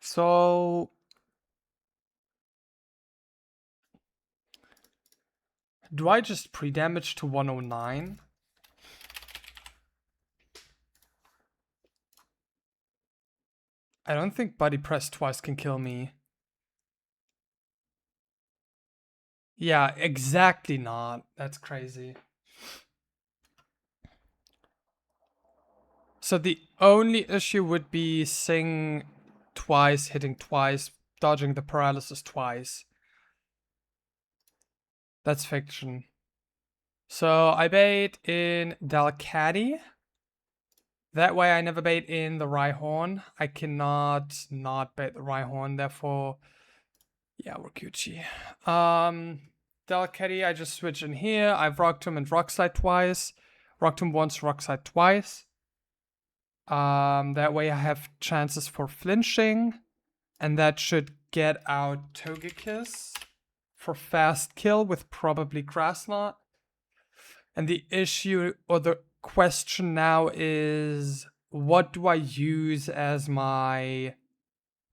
So do I just pre-damage to 109? I don't think body press twice can kill me. Yeah, exactly not. That's crazy. So the only issue would be Sing twice, hitting twice, dodging the paralysis twice. That's fiction. So I bait in Delcatty. That way I never bait in the Rhyhorn. I cannot not bait the Rhyhorn, therefore, yeah, we're Gucci. Delcatty, I just switch in here. I've rocked him and Rock Slide twice. Rocked him once, Rock Slide twice. That way I have chances for flinching. And that should get out Togekiss for fast kill with probably Grass Knot. And the issue or the question now is, what do I use as my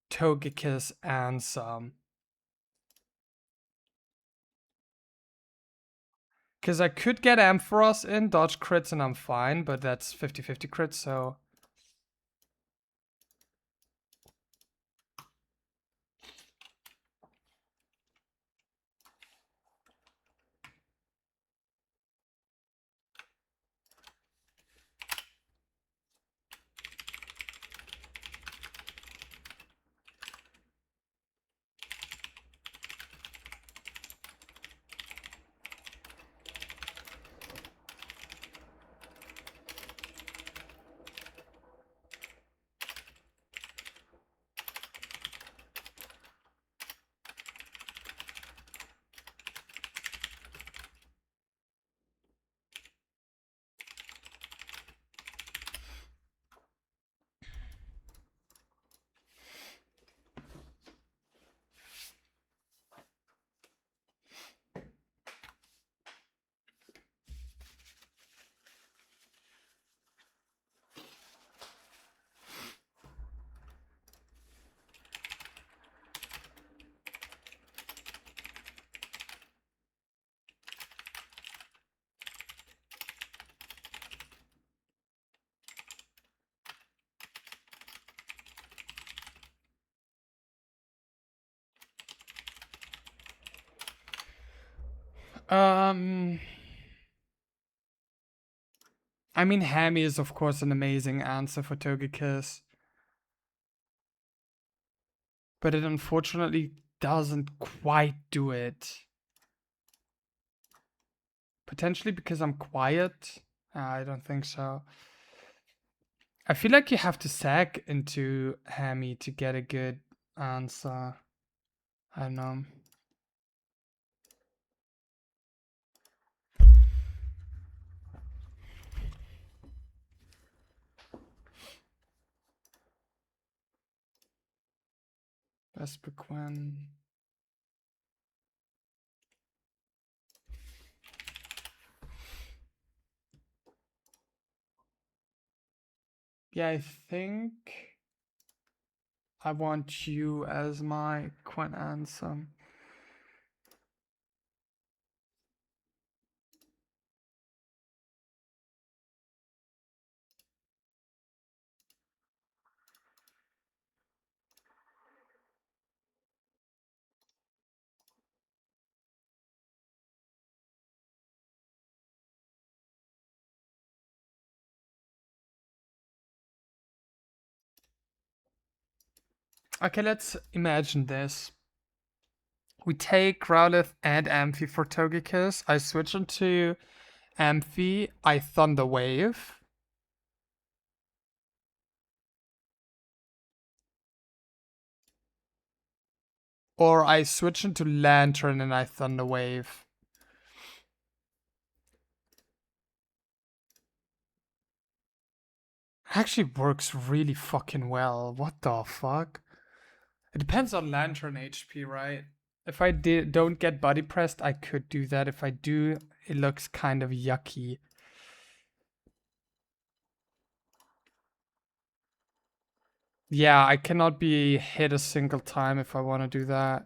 Togekiss answer? Because I could get Ampharos in, dodge crits, and I'm fine, but that's 50-50 crits, so... I mean, Hammy is of course an amazing answer for Togekiss. But it unfortunately doesn't quite do it. Potentially because I'm quiet? I don't think so. I feel like you have to sag into Hammy to get a good answer. I don't know. Vesper Quinn. Yeah, I think I want you as my Quinn answer. Okay, let's imagine this. We take Growlithe and Amphi for Togekiss. I switch into Amphi. I Thunder Wave. Or I switch into Lantern and I Thunder Wave. Actually works really fucking well. What the fuck? It depends on Lantern HP, right? If I don't get body pressed, I could do that. If I do, it looks kind of yucky. Yeah, I cannot be hit a single time if I want to do that.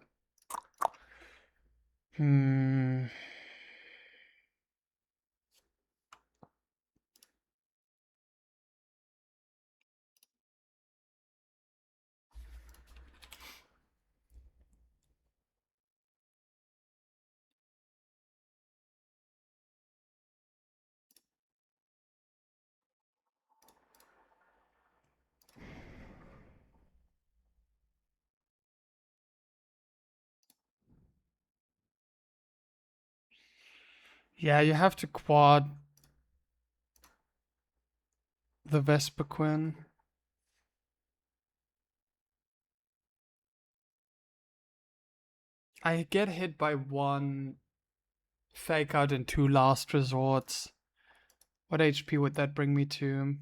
Yeah, you have to quad the Vesper Queen. I get hit by one fake out and 2 last resorts. What HP would that bring me to?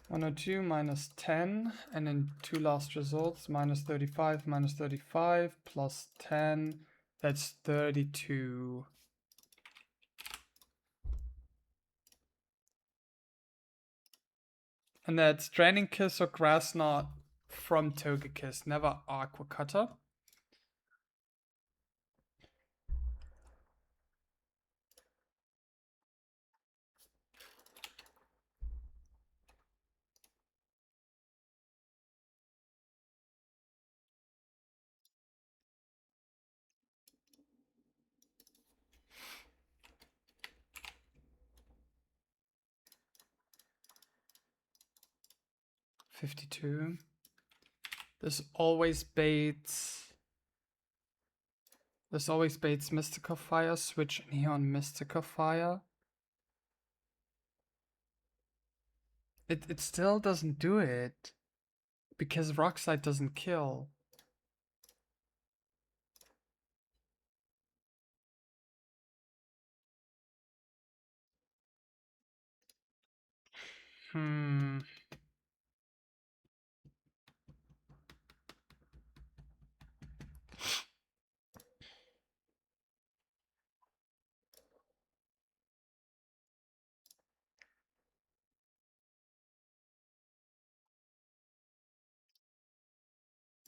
-102 minus 10, and then 2 last resorts, -35 plus 10, that's 32. And that's Draining Kiss or Grass Knot from Togekiss, never Aqua Cutter. $52. This always baits. This always baits Mystical Fire. Switch in here on Mystical Fire. It still doesn't do it. Because Rock Slide doesn't kill. Hmm.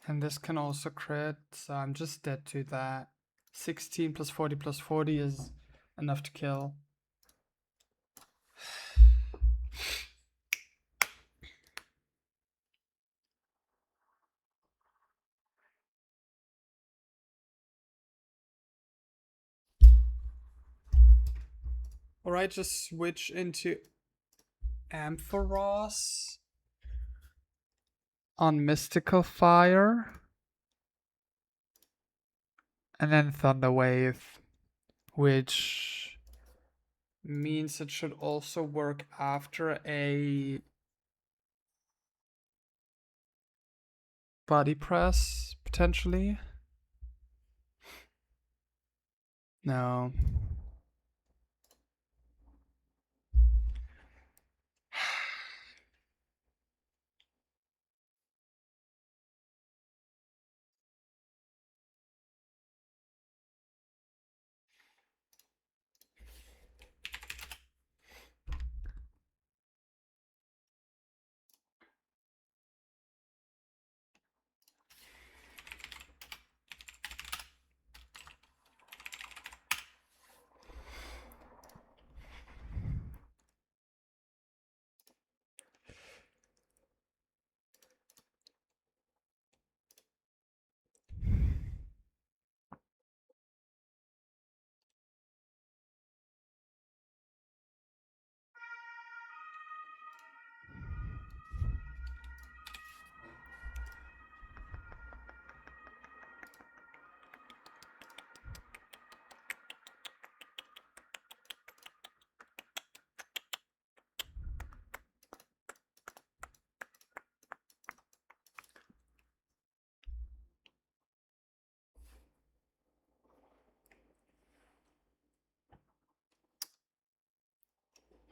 And this can also crit, so I'm just dead to that. 16 plus 40 plus 40 is enough to kill. Alright, just switch into Ampharos on Mystical Fire. And then Thunder Wave, which means it should also work after a Body Press, potentially. No.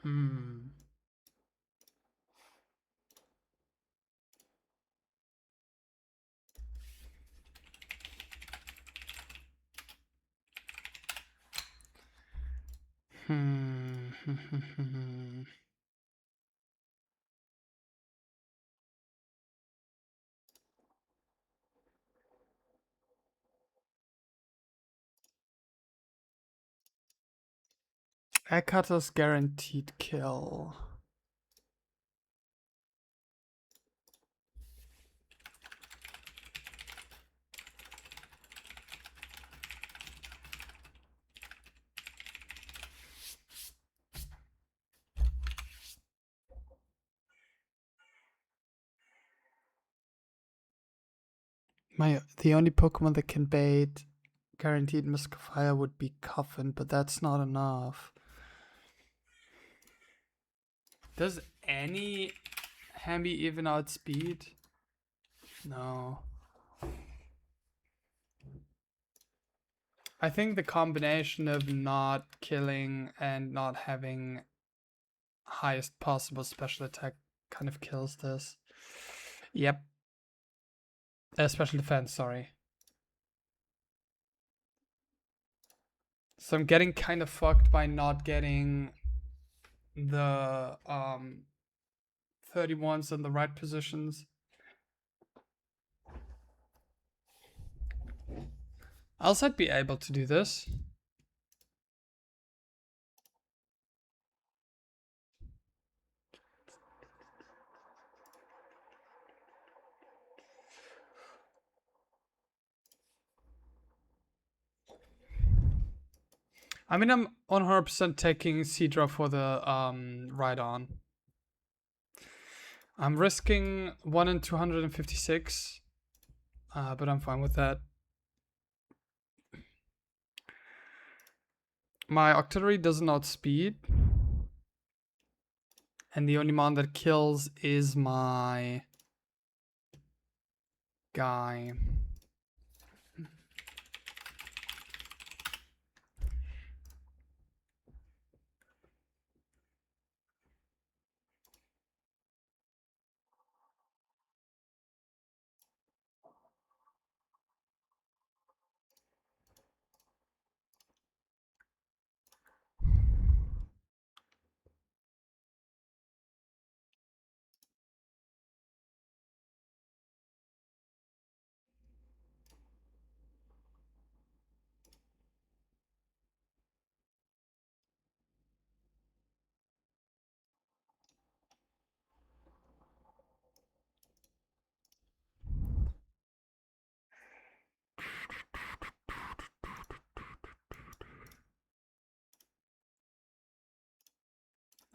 Hmm. Hmm. Eckhart's guaranteed kill. The only Pokemon that can bait guaranteed Mystic Fire would be Coffin, but that's not enough. Does any Hammy even outspeed? No. I think the combination of not killing and not having highest possible special attack kind of kills this. Yep. Special defense, sorry. So I'm getting kind of fucked by not getting the 31s in the right positions. Else I'd be able to do this. I mean, I'm 100% taking Seadra for the ride on. I'm risking 1 in 256, but I'm fine with that. My Octillery doesn't outspeed. And the only mon that kills is my guy.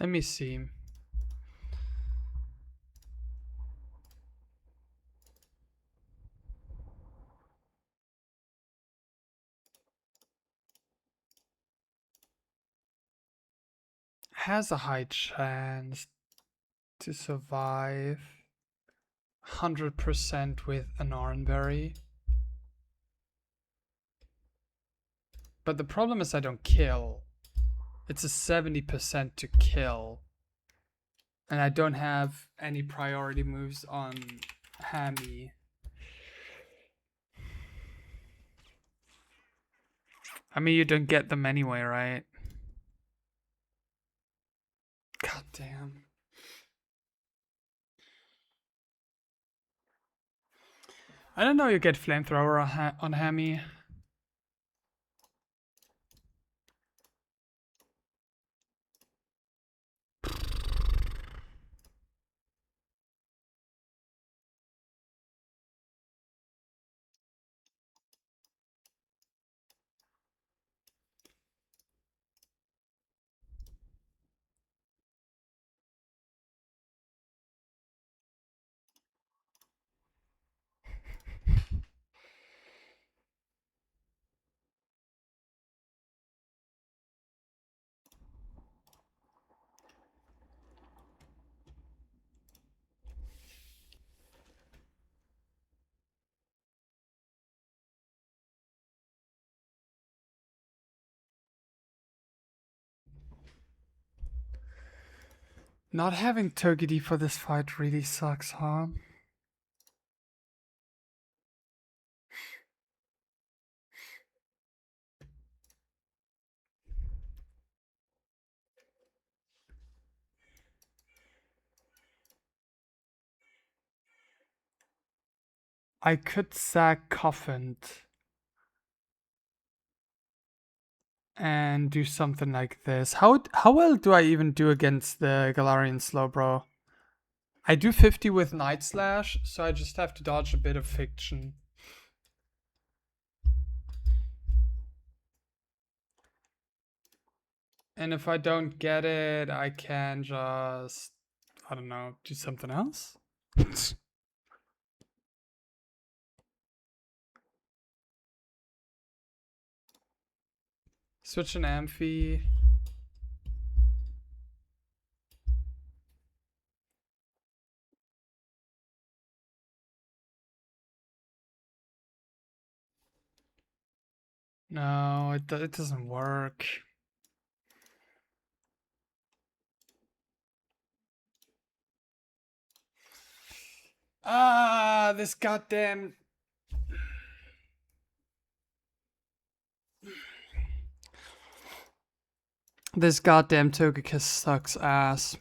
Let me see. Has a high chance to survive 100% with an Oranberry. But the problem is I don't kill. It's a 70% to kill. And I don't have any priority moves on Hammy. I mean, you don't get them anyway, right? God damn. I don't know you get Flamethrower on Hammy. Not having Togepi for this fight really sucks, huh? I could sack Coffin and do something like this. How well do I even do against the Galarian Slowbro? I do 50 with Night Slash, so I just have to dodge a bit of Fiction. And if I don't get it, I can just, I don't know, do something else? Switch an Amphi. No, it doesn't work. Ah, this goddamn... This goddamn Togekiss sucks ass.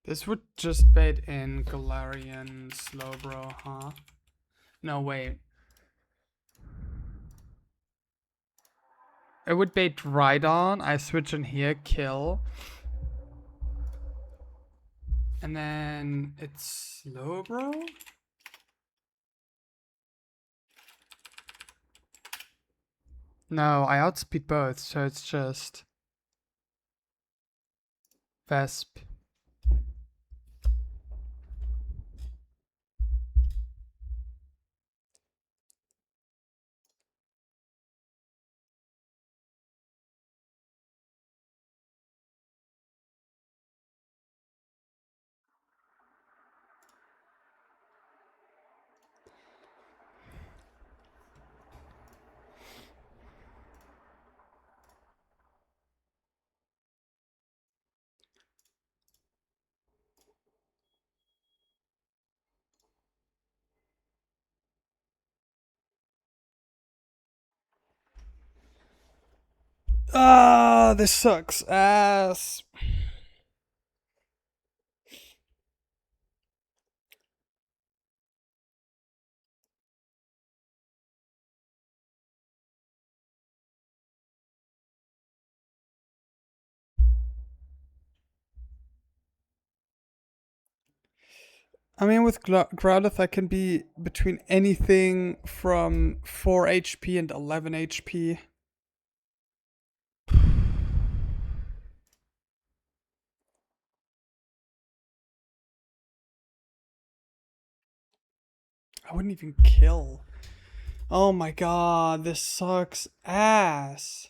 This would just bait in Galarian Slowbro, huh? No, wait. It would bait Rhydon. I switch in here, kill. And then it's Slowbro? No, I outspeed both, so it's just Vesp. Ah, this sucks ass. I mean, with Growlithe, I can be between anything from 4 HP and 11 HP. I wouldn't even kill. Oh my god, this sucks ass.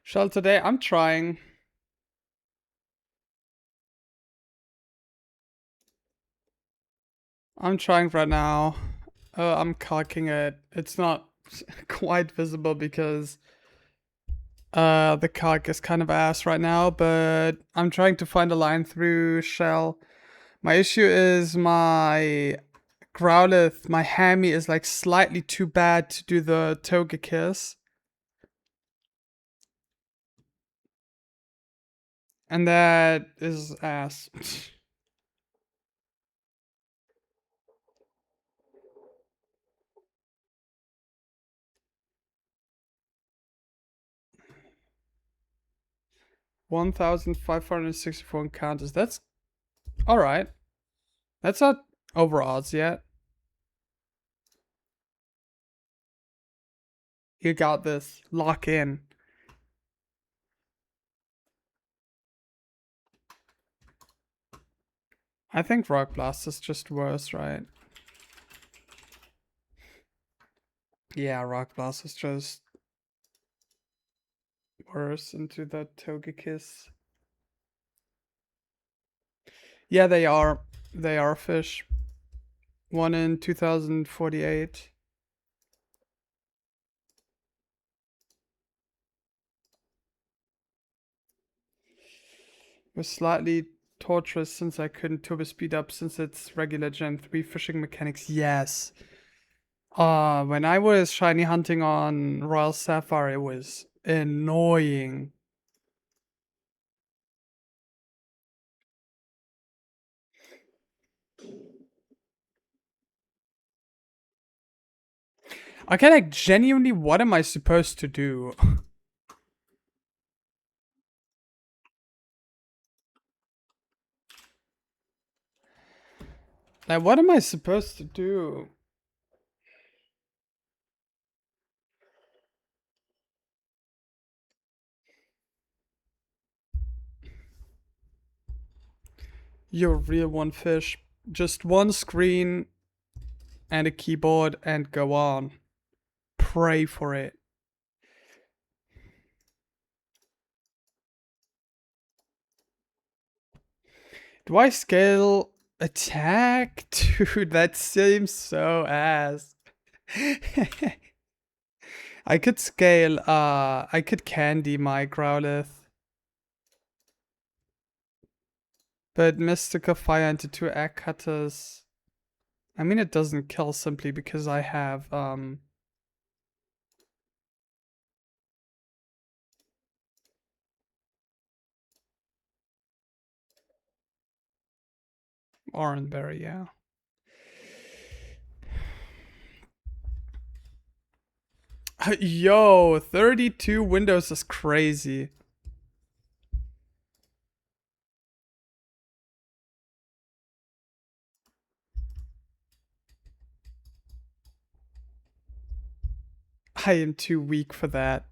Shell today, I'm trying. I'm trying right now. I'm cocking it. It's not quite visible because the cock is kind of ass right now, but I'm trying to find a line through Shell. My issue is my Growlithe, my Hammy is like slightly too bad to do the Togekiss. And that is ass. 1,564 encounters. That's alright. That's not over odds yet. You got this. Lock in. I think Rock Blast is just worse, right? Yeah, Rock Blast is just worse into the Togekiss. Yeah, they are. They are fish. One in 2048. It was slightly torturous since I couldn't turbo speed up since it's regular Gen 3 fishing mechanics. Yes. When I was shiny hunting on Royal Sapphire, it was annoying. Okay, like, genuinely, what am I supposed to do? Like, what am I supposed to do? You're a real one, fish. Just one screen and a keyboard and go on. Pray for it. Do I scale attack? Dude, that seems so ass. I could scale, I could candy my Growlithe. But Mystical Fire into 2 Egg Cutters. I mean, it doesn't kill simply because I have, Oranberry, yeah. Yo, 32 windows is crazy. I am too weak for that.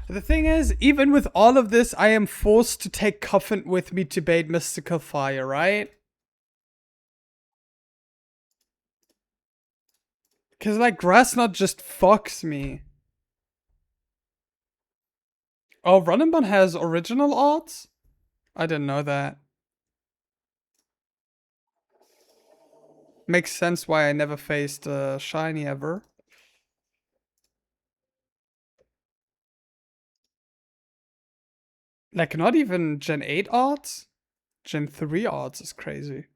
The thing is, even with all of this, I am forced to take Coffin with me to bait Mystical Fire, right? Because, like, Grassnot just fucks me. Oh, Runningbun has original odds? I didn't know that. Makes sense why I never faced Shiny ever. Like, not even Gen 8 odds? Gen 3 odds is crazy.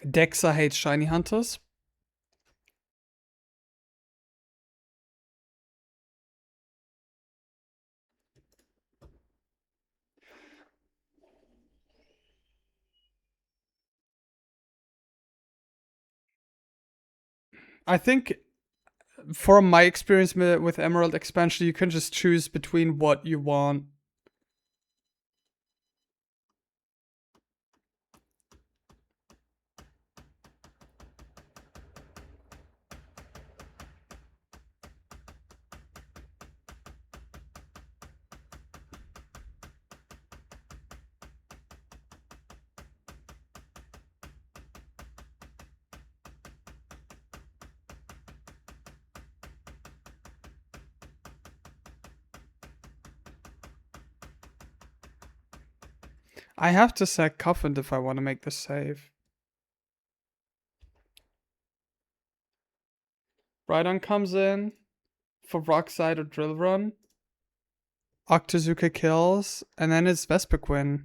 Dexa hates Shiny Hunters. I think, from my experience with Emerald expansion, you can just choose between what you want. I have to sack Coffin if I want to make this save. Rhydon comes in for Rockside or Drill Run. Octazooka kills, and then it's Vespiquen.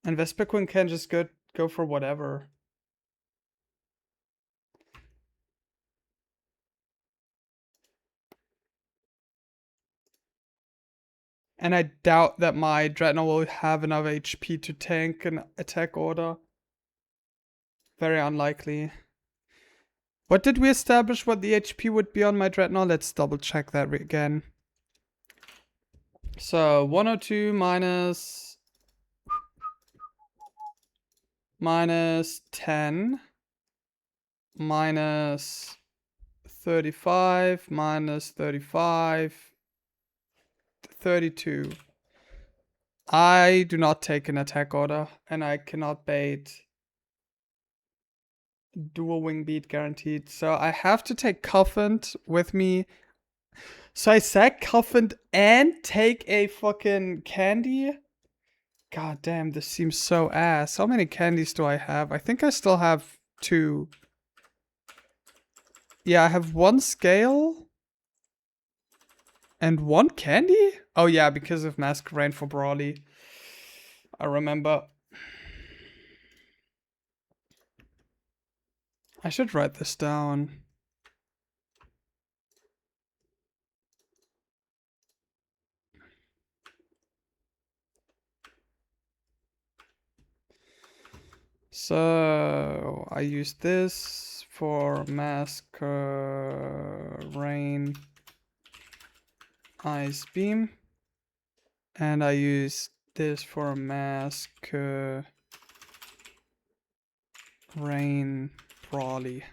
And Vespiquen can just go for whatever. And I doubt that my Dreadnought will have enough HP to tank an attack order. Very unlikely. What did we establish what the HP would be on my Dreadnought? Let's double check that again. So 102 minus 10 minus 35 minus 35 32. I do not take an attack order, and I cannot bait dual wing beat guaranteed. So I have to take Coffined with me. So I sack Coffined and take a fucking candy. God damn, this seems so ass. How many candies do I have? I think I still have 2. Yeah, I have 1 scale and 1 candy? Oh yeah, because of Masquerade for Brawly. I remember. I should write this down. So I use this for Rain Ice Beam, and I use this for Rain Brawly.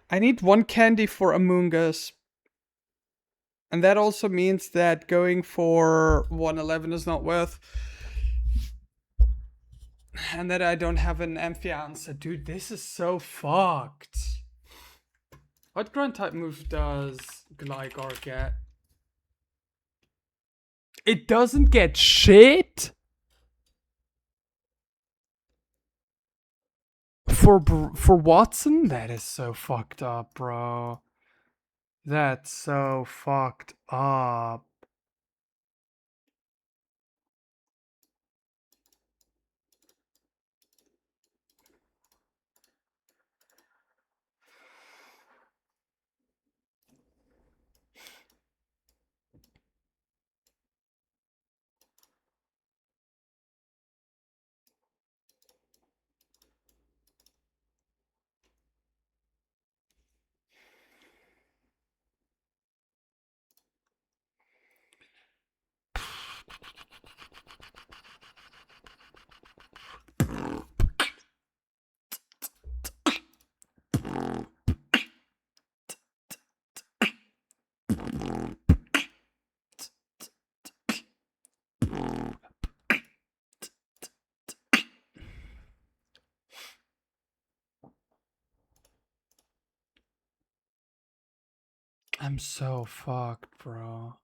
I need 1 candy for Among Us. And that also means that going for 111 is not worth. And that I don't have an Amphi answer. Dude, this is so fucked. What ground type move does Gligar get? It doesn't get shit? For Watson? That is so fucked up, bro. That's so fucked up. I'm so fucked, bro.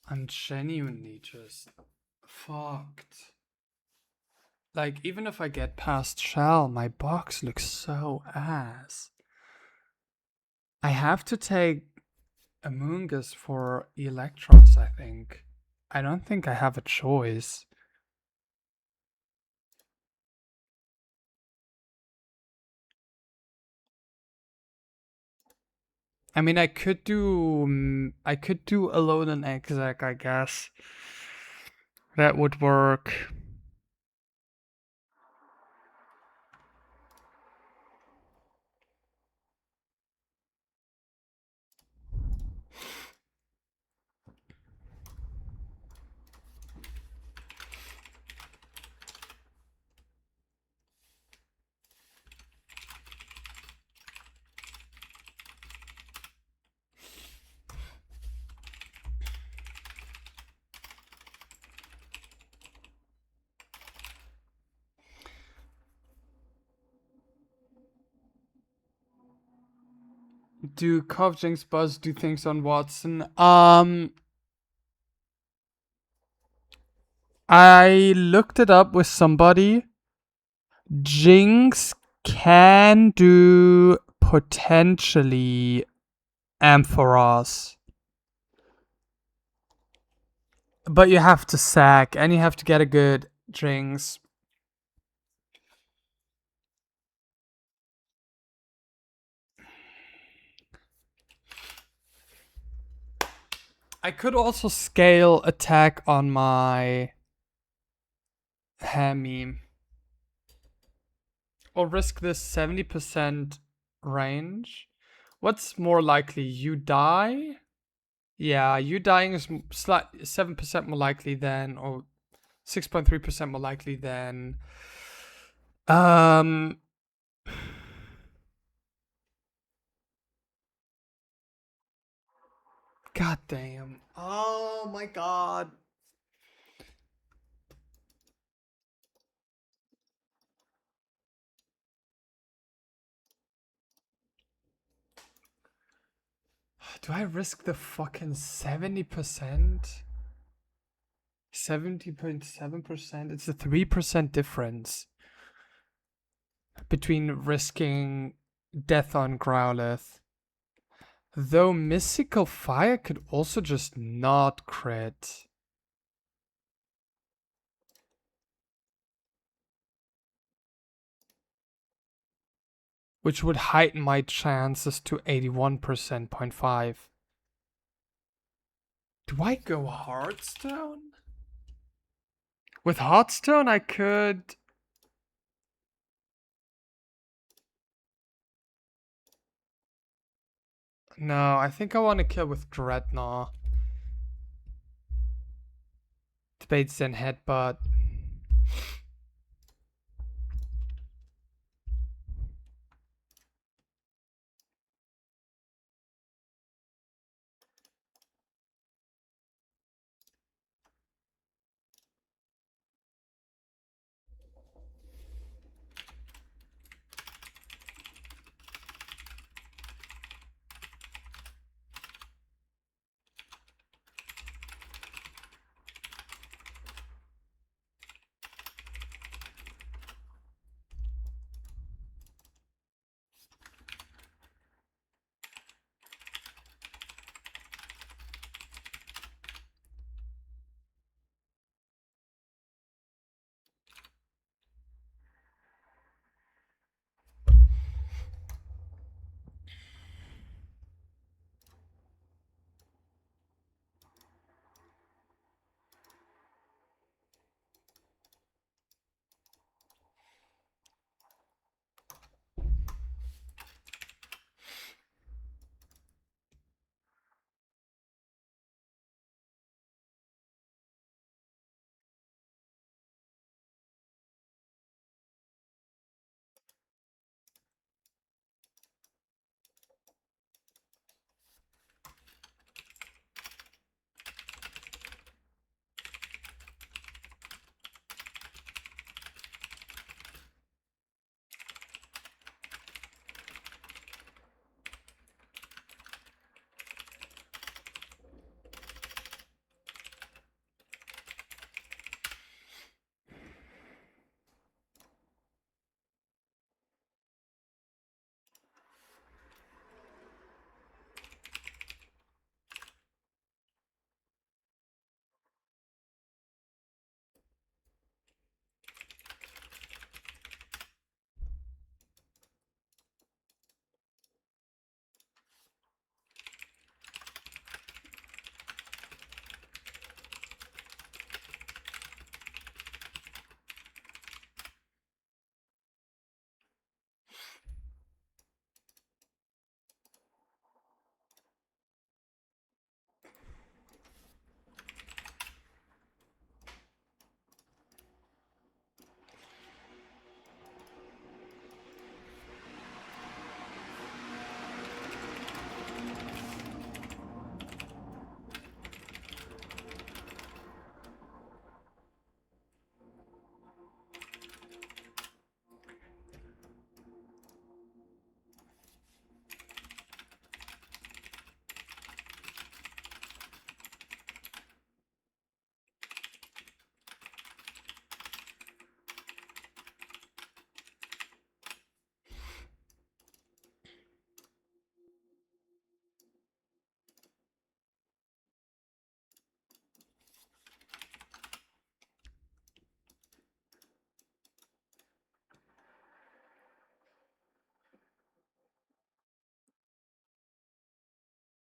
I'm genuinely just fucked. Like, even if I get past Shell, my box looks so ass. I have to take Amoongus for Electros, I think. I don't think I have a choice. I mean, I could do Alone and Exec, I guess. That would work. Do Jinx Buzz do things on Watson? I looked it up with somebody. Jinx can do potentially Ampharos. But you have to sack and you have to get a good Jinx. I could also scale attack on my Hemi. Or risk this 70% range. What's more likely? You die? Yeah, you dying is 7% more likely than, or 6.3% more likely than. God damn. Oh my god. Do I risk the fucking 70%? 70.7%? It's a 3% difference between risking death on Growlithe. Though Mystical Fire could also just not crit. Which would heighten my chances to 81%, 0.5. Do I go Hearthstone? With Hearthstone I could... No, I think I want to kill with Dreadnought. Debates then Headbutt.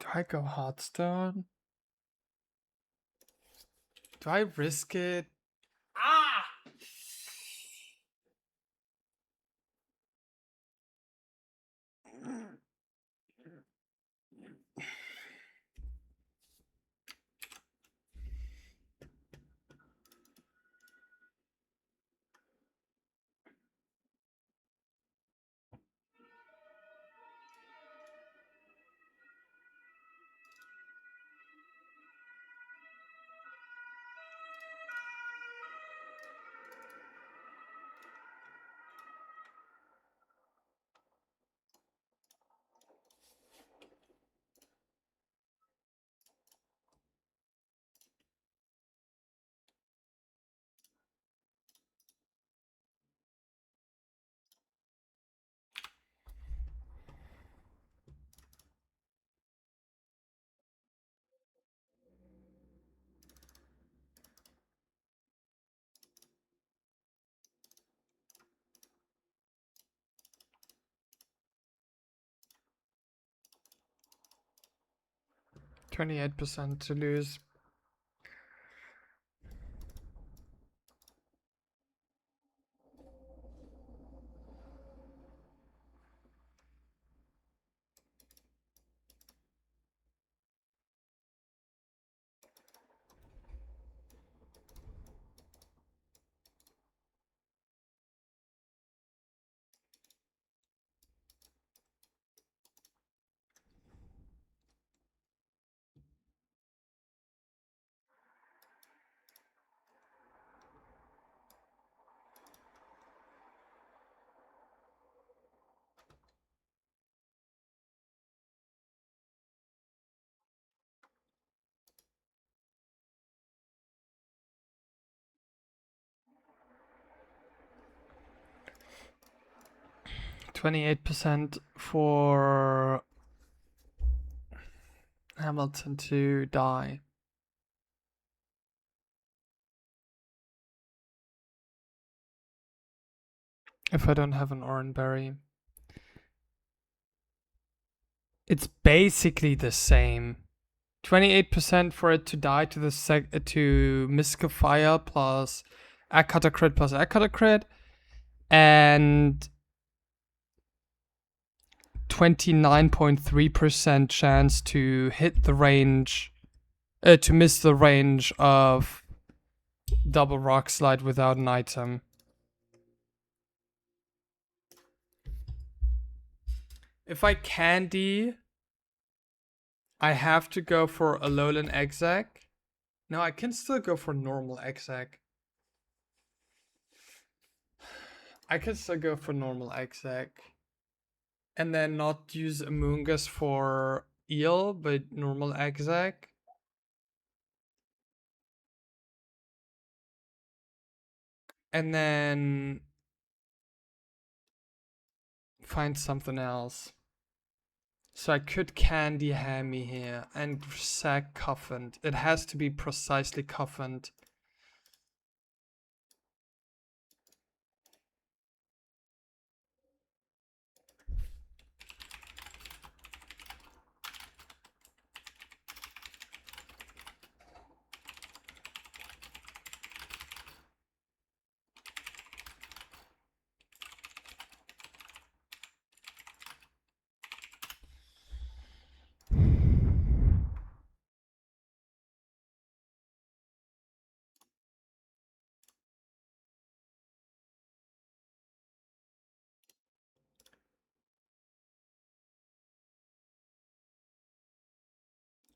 Do I go Hearthstone? Do I risk it? Ah! 28% to lose. %28 for Hamilton to die. If I don't have an Oranberry. It's basically the same. 28% for it to die to the to Mystical Fire plus Egg Cutter crit plus Egg Cutter crit, and 29.3% chance to hit the range, to miss the range of double rock slide without an item. If I candy, I have to go for Alolan Exec. No, I can still go for normal Exec. I can still go for normal Exec. And then not use Amoonguss for Eel, but normal Exec. And then find something else. So I could Candy Hammy here and sack Coffined. It has to be precisely Coffined.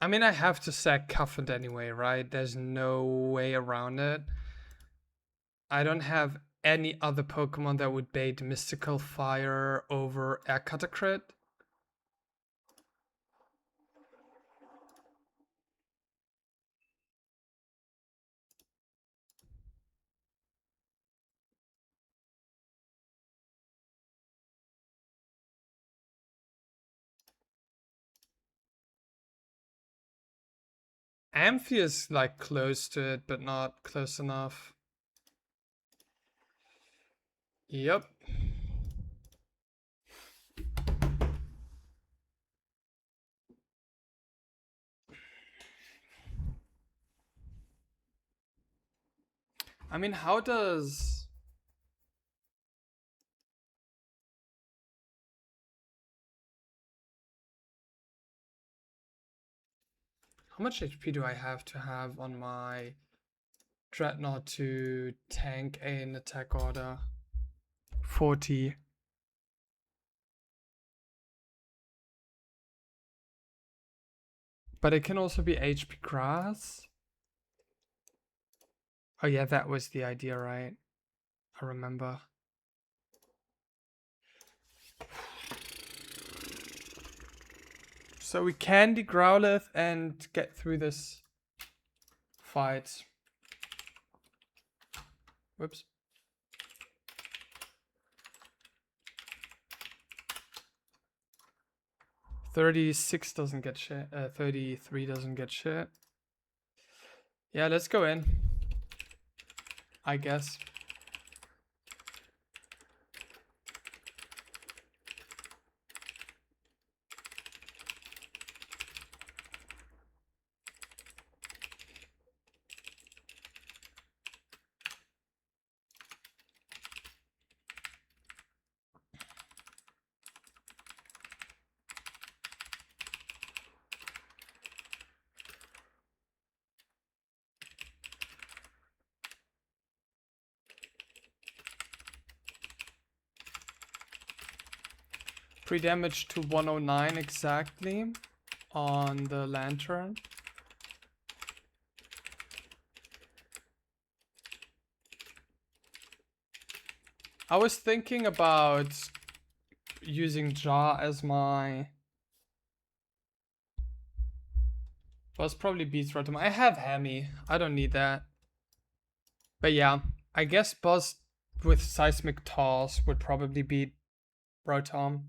I mean, I have to sack Coffined anyway, right? There's no way around it. I don't have any other Pokemon that would bait Mystical Fire over Air Cutter crit. Amphi is like close to it, but not close enough. Yep. I mean, how does... How much HP do I have to have on my Dreadnought to tank an attack order? 40. But it can also be HP grass. Oh yeah, that was the idea, right? I remember. So we candy Growlithe and get through this fight. Whoops. $36 doesn't get shit. 33 doesn't get shit. Yeah, let's go in, I guess. Pre-damage to 109 exactly on the lantern. I was thinking about using Jaw as my... Boss probably beats Rotom. I have Hammy. I don't need that. But yeah, I guess Boss with Seismic Toss would probably beat Rotom.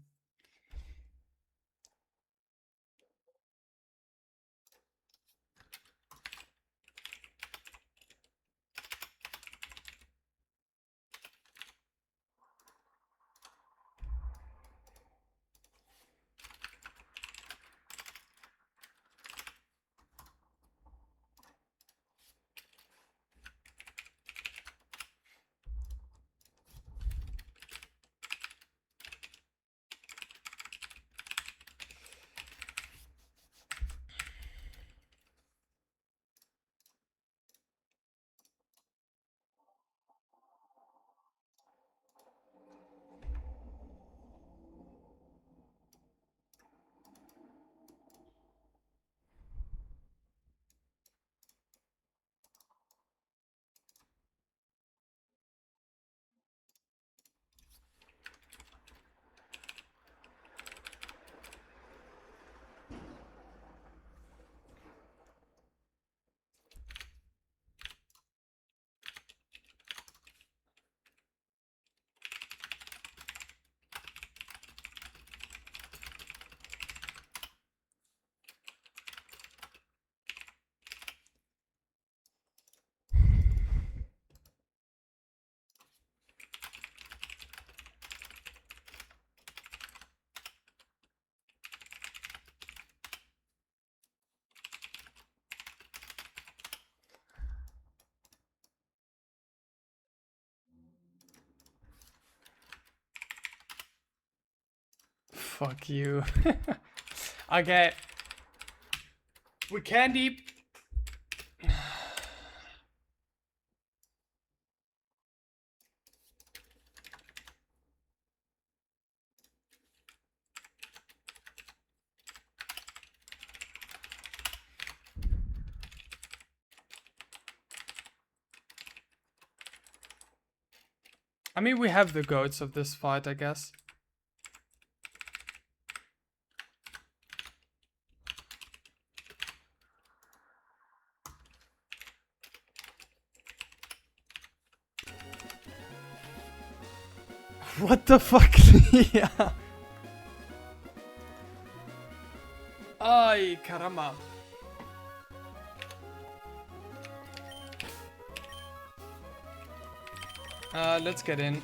Fuck you. Okay. We candy. I mean, we have the goats of this fight, I guess. What the fuck? Yeah. Ay, caramba. Let's get in.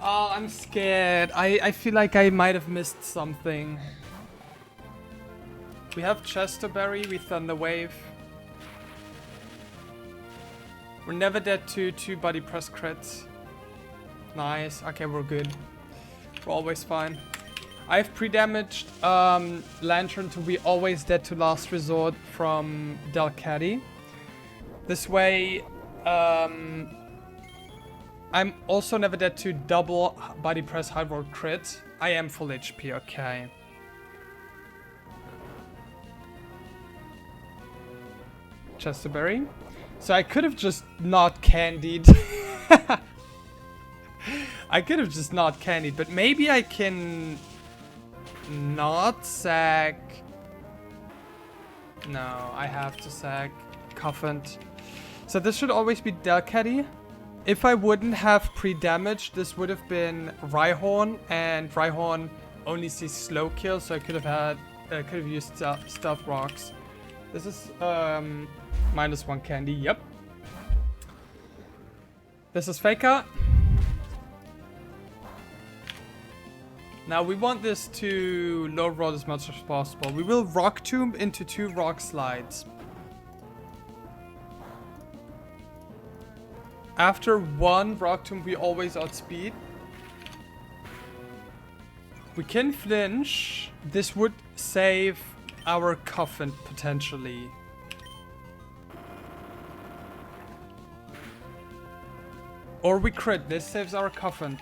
Oh, I'm scared. I feel like I might have missed something. We have Chesterberry, we Thunder Wave. We're never dead to 2 body press crits. Nice. Okay, we're good. We're always fine. I have pre-damaged Lantern to be always dead to last resort from Delcatty. This way, I'm also never dead to double body press high roll crit. I am full HP, okay. Chesterberry. So I could have just not candied. I could have just not candied, but maybe I can not sack. No, I have to sack Cuffant. So this should always be Delcatty. If I wouldn't have pre-damage, this would have been Rhyhorn, and Rhyhorn only sees slow kill, so I could have used Stealth Rocks. This is -1 candy, yep. This is Faker. Now we want this to low roll as much as possible. We will Rock Tomb into 2 Rock Slides. After 1 Rock Tomb, we always outspeed. We can flinch. This would save our coffin potentially. Or we crit. This saves our coffin.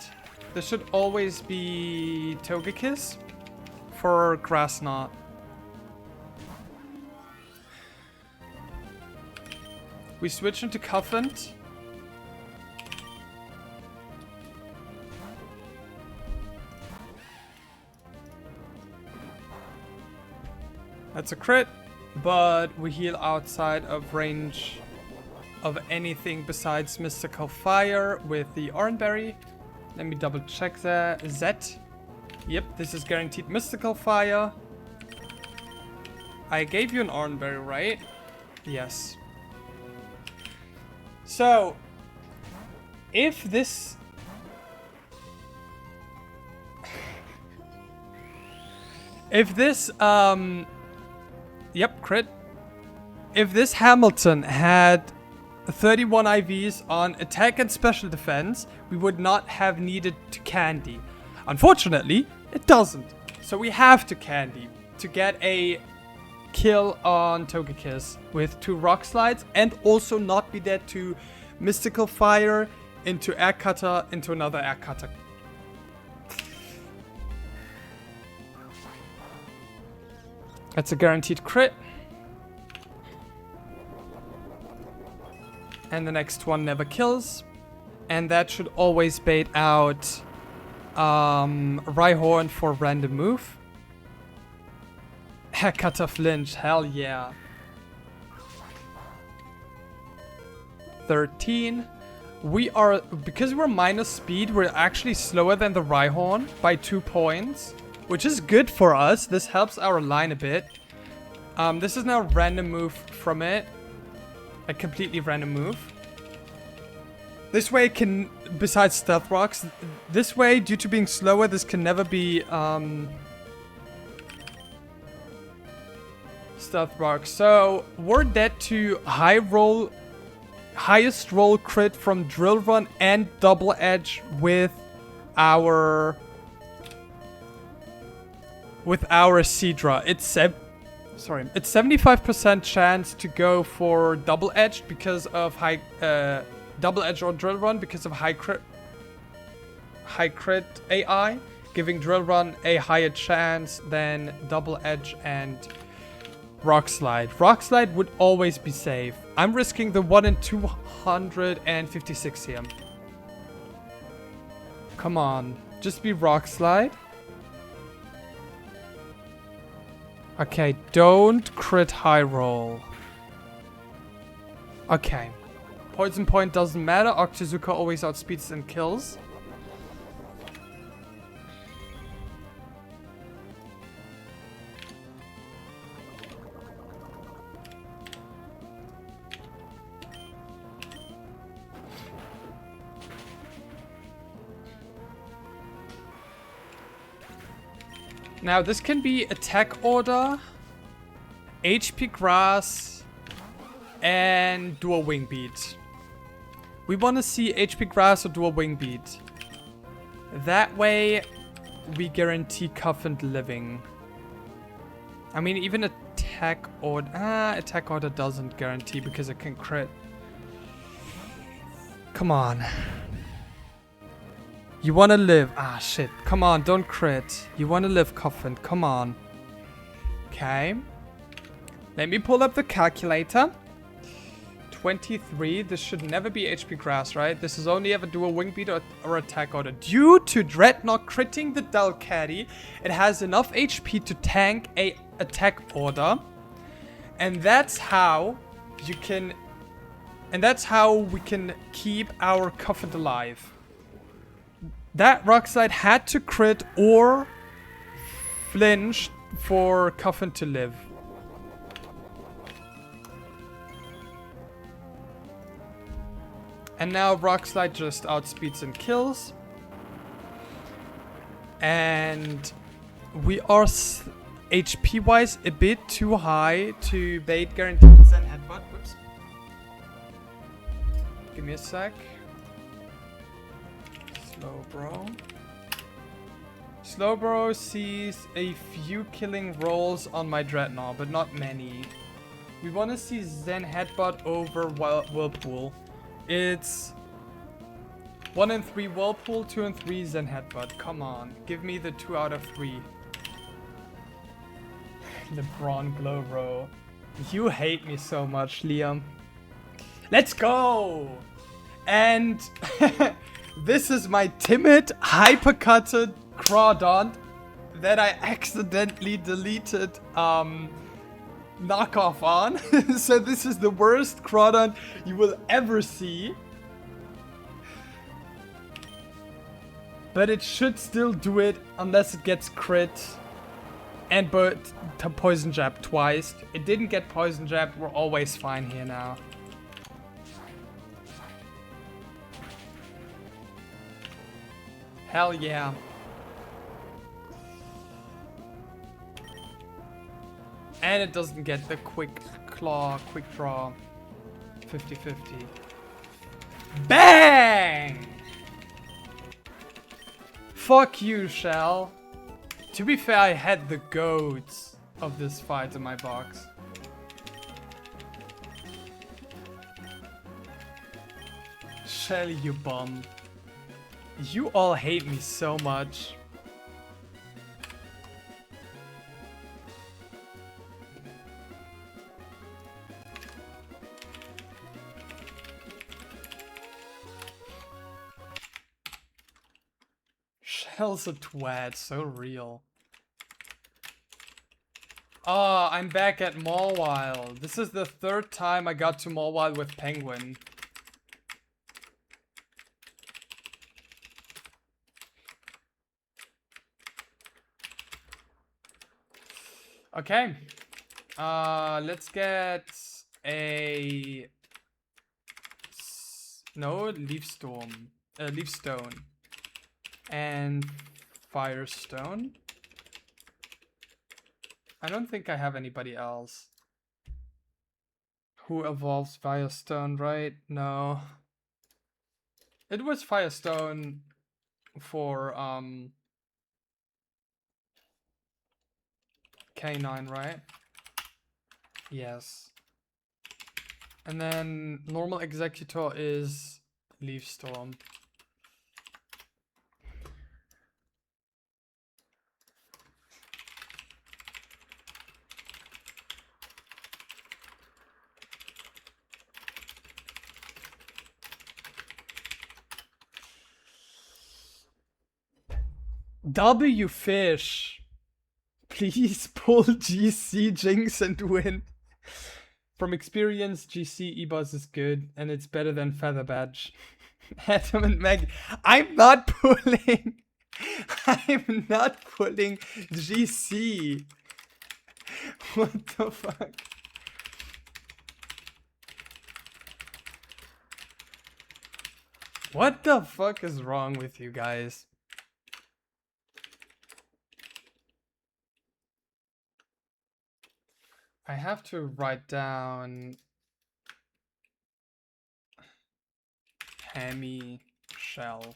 This should always be Togekiss for Grass Knot. We switch into coffin. That's a crit, but we heal outside of range of anything besides Mystical Fire with the Oranberry. Let me double check that. Z. Yep, this is guaranteed Mystical Fire. I gave you an Oranberry, right? Yes. So, if this... if this, Yep, crit. If this Hamilton had 31 IVs on attack and special defense, we would not have needed to candy. Unfortunately, it doesn't. So we have to candy to get a kill on Togekiss with 2 Rock Slides and also not be dead to Mystical Fire into Air Cutter into another Air Cutter. That's a guaranteed crit. And the next one never kills. And that should always bait out Rhyhorn for random move. Haircutter flinch, hell yeah. 13. We are, because we're minus speed, we're actually slower than the Rhyhorn by 2 points. Which is good for us. This helps our line a bit. This is now a random move from it. A completely random move. This way it can, besides Stealth Rocks, this way, due to being slower, this can never be Stealth Rocks. So, we're dead to highest roll crit from Drill Run and Double Edge with our Seadra. It's 75% chance to go for Double Edge because of Double Edge or Drill Run because of high crit AI, giving Drill Run a higher chance than Double Edge and Rock Slide. Rock Slide would always be safe. I'm risking the 1 in 256 here. Come on, just be Rock Slide. Okay, don't crit high roll. Okay. Poison point doesn't matter. Octazooka always outspeeds and kills. Now, this can be attack order, HP grass, and dual wing beat. We want to see HP grass or dual wing beat. That way, we guarantee Cuffened living. I mean, even attack order doesn't guarantee because it can crit. Come on. You want to live. Ah, shit. Come on, don't crit. You want to live, Coffin. Come on. Okay. Let me pull up the calculator. 23. This should never be HP grass, right? This is only ever dual wing beat or attack order. Due to Dreadnought critting the Delcatty, it has enough HP to tank a attack order. And that's how you can... And that's how we can keep our Coffin alive. That Rock Slide had to crit or flinch for Coffin to live. And now Rock Slide just outspeeds and kills. And we are HP wise a bit too high to bait guaranteed Zen Headbutt. Whoops. Give me a sec. Slow, bro. Slowbro sees a few killing rolls on my Dreadnought, but not many. We want to see Zen Headbutt over Whirlpool. It's 1 and 3 Whirlpool, 2 and 3 Zen Headbutt. Come on, give me the 2 out of 3. LeBron Glowro. You hate me so much, Liam. Let's go! And this is my timid, hypercutted Crawdont that I accidentally deleted knockoff on. So this is the worst Crawdont you will ever see. But it should still do it unless it gets crit and poison jab twice. It didn't get poison jab. We're always fine here now. Hell yeah. And it doesn't get the quick claw, quick draw. 50-50. Bang! Fuck you, Shell. To be fair, I had the goats of this fight in my box. Shell, you bum. You all hate me so much. Shell's a twat, so real. Oh, I'm back at Mawile. This is the 3rd time I got to Mawile with Penguin. Okay. Let's get a... No, Leaf Storm. Leaf Stone. And Firestone. I don't think I have anybody else who evolves Firestone, right? No. It was Firestone for K9, right? Yes. And then normal Executor is Leaf Storm. W Fish. Please pull GC, Jinx, and win. From experience, GC E-Boss is good, and it's better than Feather Badge. Adam and Meg. I'm not pulling. I'm not pulling GC. What the fuck? What the fuck is wrong with you guys? I have to write down Hammy Shell.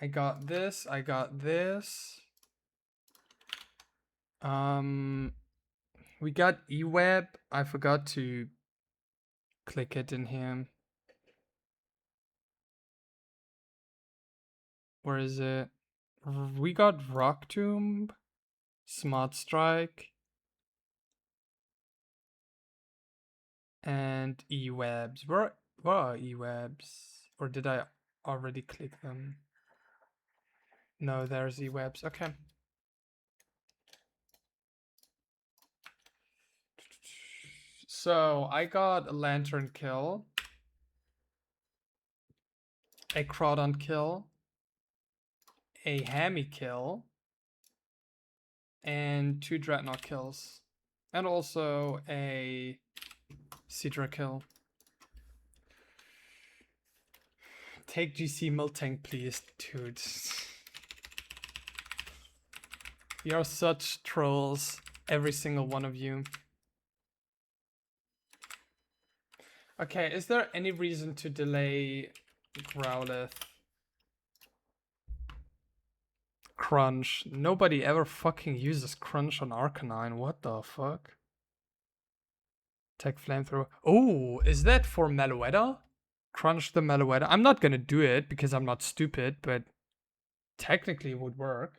I got this, I got this. We got eWeb. I forgot to click it in here. Where is it? We got Rock Tomb, Smart Strike, and eWebs. Where are eWebs? Or did I already click them? No, there's eWebs. Okay. So I got a Lantern kill, a Crawdon kill, a Hammy kill, and 2 Dreadnought kills, and also a Sidra kill. Take GC Miltank, please, dude. You're such trolls, every single one of you. Okay, is there any reason to delay Growlithe? Crunch. Nobody ever fucking uses Crunch on Arcanine. What the fuck? Tech Flamethrower. Oh, is that for Meloetta? Crunch the Meloetta. I'm not gonna do it because I'm not stupid, but technically it would work.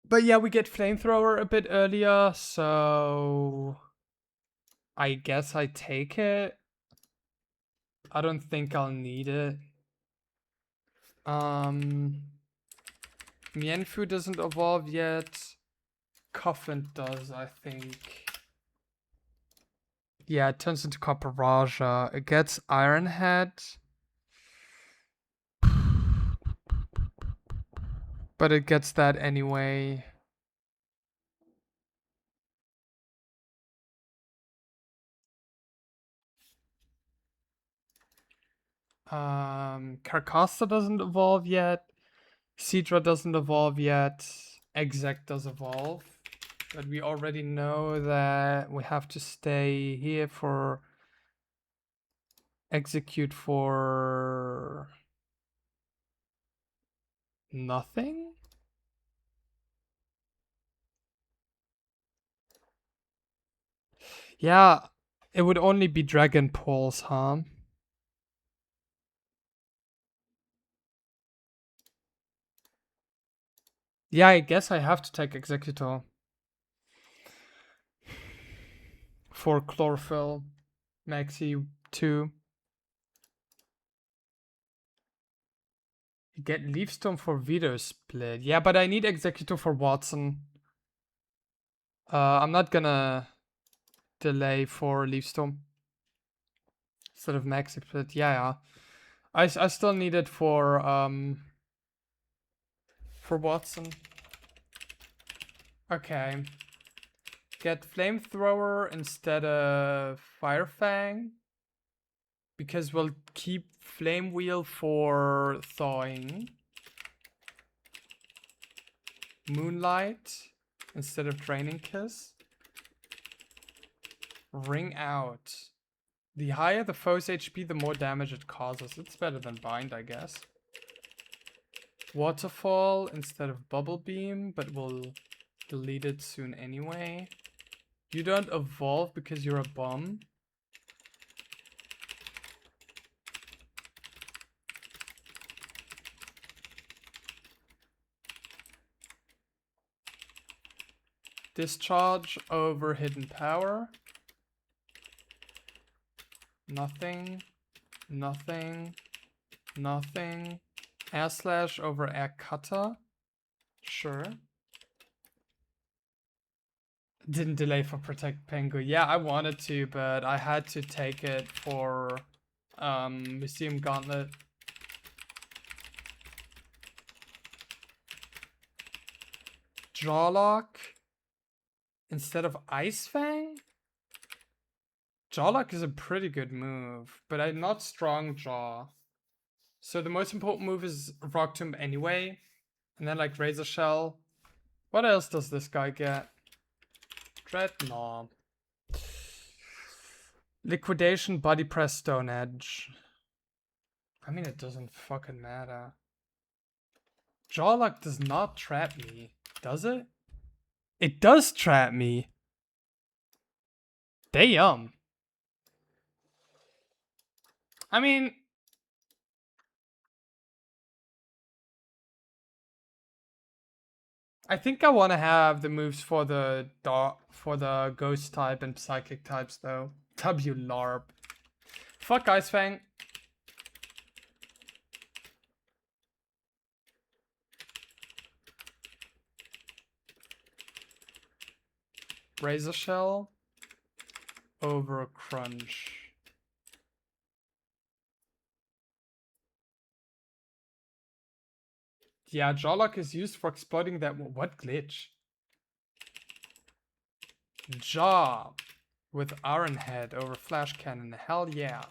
But yeah, we get Flamethrower a bit earlier, so I guess I take it. I don't think I'll need it. Mienfoo doesn't evolve yet. Coffin does, I think. Yeah, it turns into Copperajah. It gets Iron Head. But it gets that anyway. Carcosa doesn't evolve yet. Seadra doesn't evolve yet. Exec does evolve. But we already know that we have to stay here for execute for nothing? Yeah, it would only be Dragon Pulse, huh? Yeah, I guess I have to take Executor. For Chlorophyll. Maxi 2. You get Leafstone for Veto Split. Yeah, but I need Executor for Watson. I'm not gonna delay for Leafstone. Instead of Maxi Split. Yeah. I still need it for Watson. Okay. Get Flamethrower instead of Firefang. Because we'll keep Flame Wheel for Thawing. Moonlight instead of Draining Kiss. Ring Out. The higher the foe's HP, the more damage it causes. It's better than Bind, I guess. Waterfall instead of Bubble Beam, but we'll delete it soon anyway. You don't evolve because you're a bum. Discharge over Hidden Power. Nothing. Nothing. Nothing. Air Slash over Air Cutter. Sure. Didn't delay for Protect Pengu. Yeah, I wanted to, but I had to take it for Museum Gauntlet. Jawlock instead of Ice Fang? Jawlock is a pretty good move, but I'm not Strong Jaw. So the most important move is Rock Tomb anyway. And then like Razor Shell. What else does this guy get? Dreadnought. Liquidation, Body Press, Stone Edge. I mean, it doesn't fucking matter. Jawlock does not trap me, does it? It does trap me. Damn. I mean, I think I want to have the moves for the ghost type and psychic types though. W LARP. Fuck Ice Fang. Razor Shell over Crunch. Yeah, Jawlock is used for exploiting that. What glitch? Jaw with Iron Head over Flash Cannon. Hell yeah.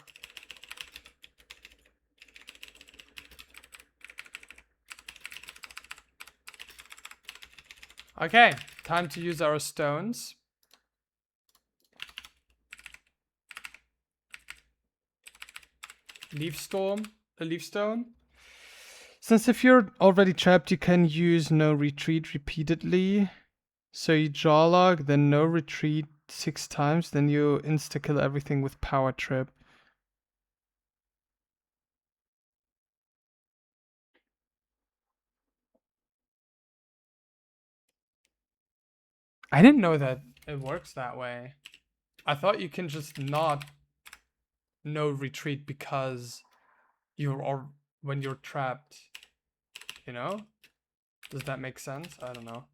Okay. Time to use our stones. Leaf stone. Since if you're already trapped, you can use no retreat repeatedly. So you draw log, then no retreat 6 times, then you insta-kill everything with power trip. I didn't know that it works that way. I thought you can just not no retreat because you're when you're trapped, you know? Does that make sense? I don't know.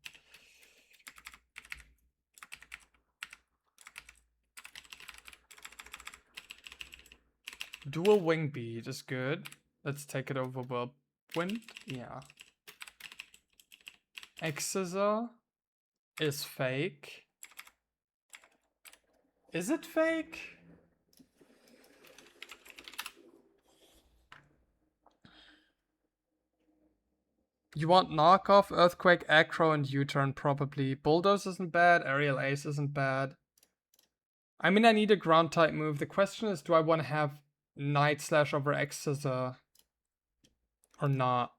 Dual wing beat is good. Let's take it over whirlwind. Yeah. X-Scissor is fake. Is it fake? You want knockoff, earthquake, aggro, and U-turn probably. Bulldoze isn't bad. Aerial ace isn't bad. I mean, I need a ground type move. The question is, do I want to have Night Slash over X-Scissor or not?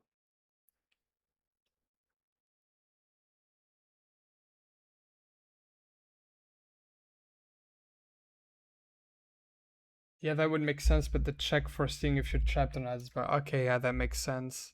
Yeah, that would make sense, but the check for seeing if you're trapped or not is about. Okay, yeah, that makes sense.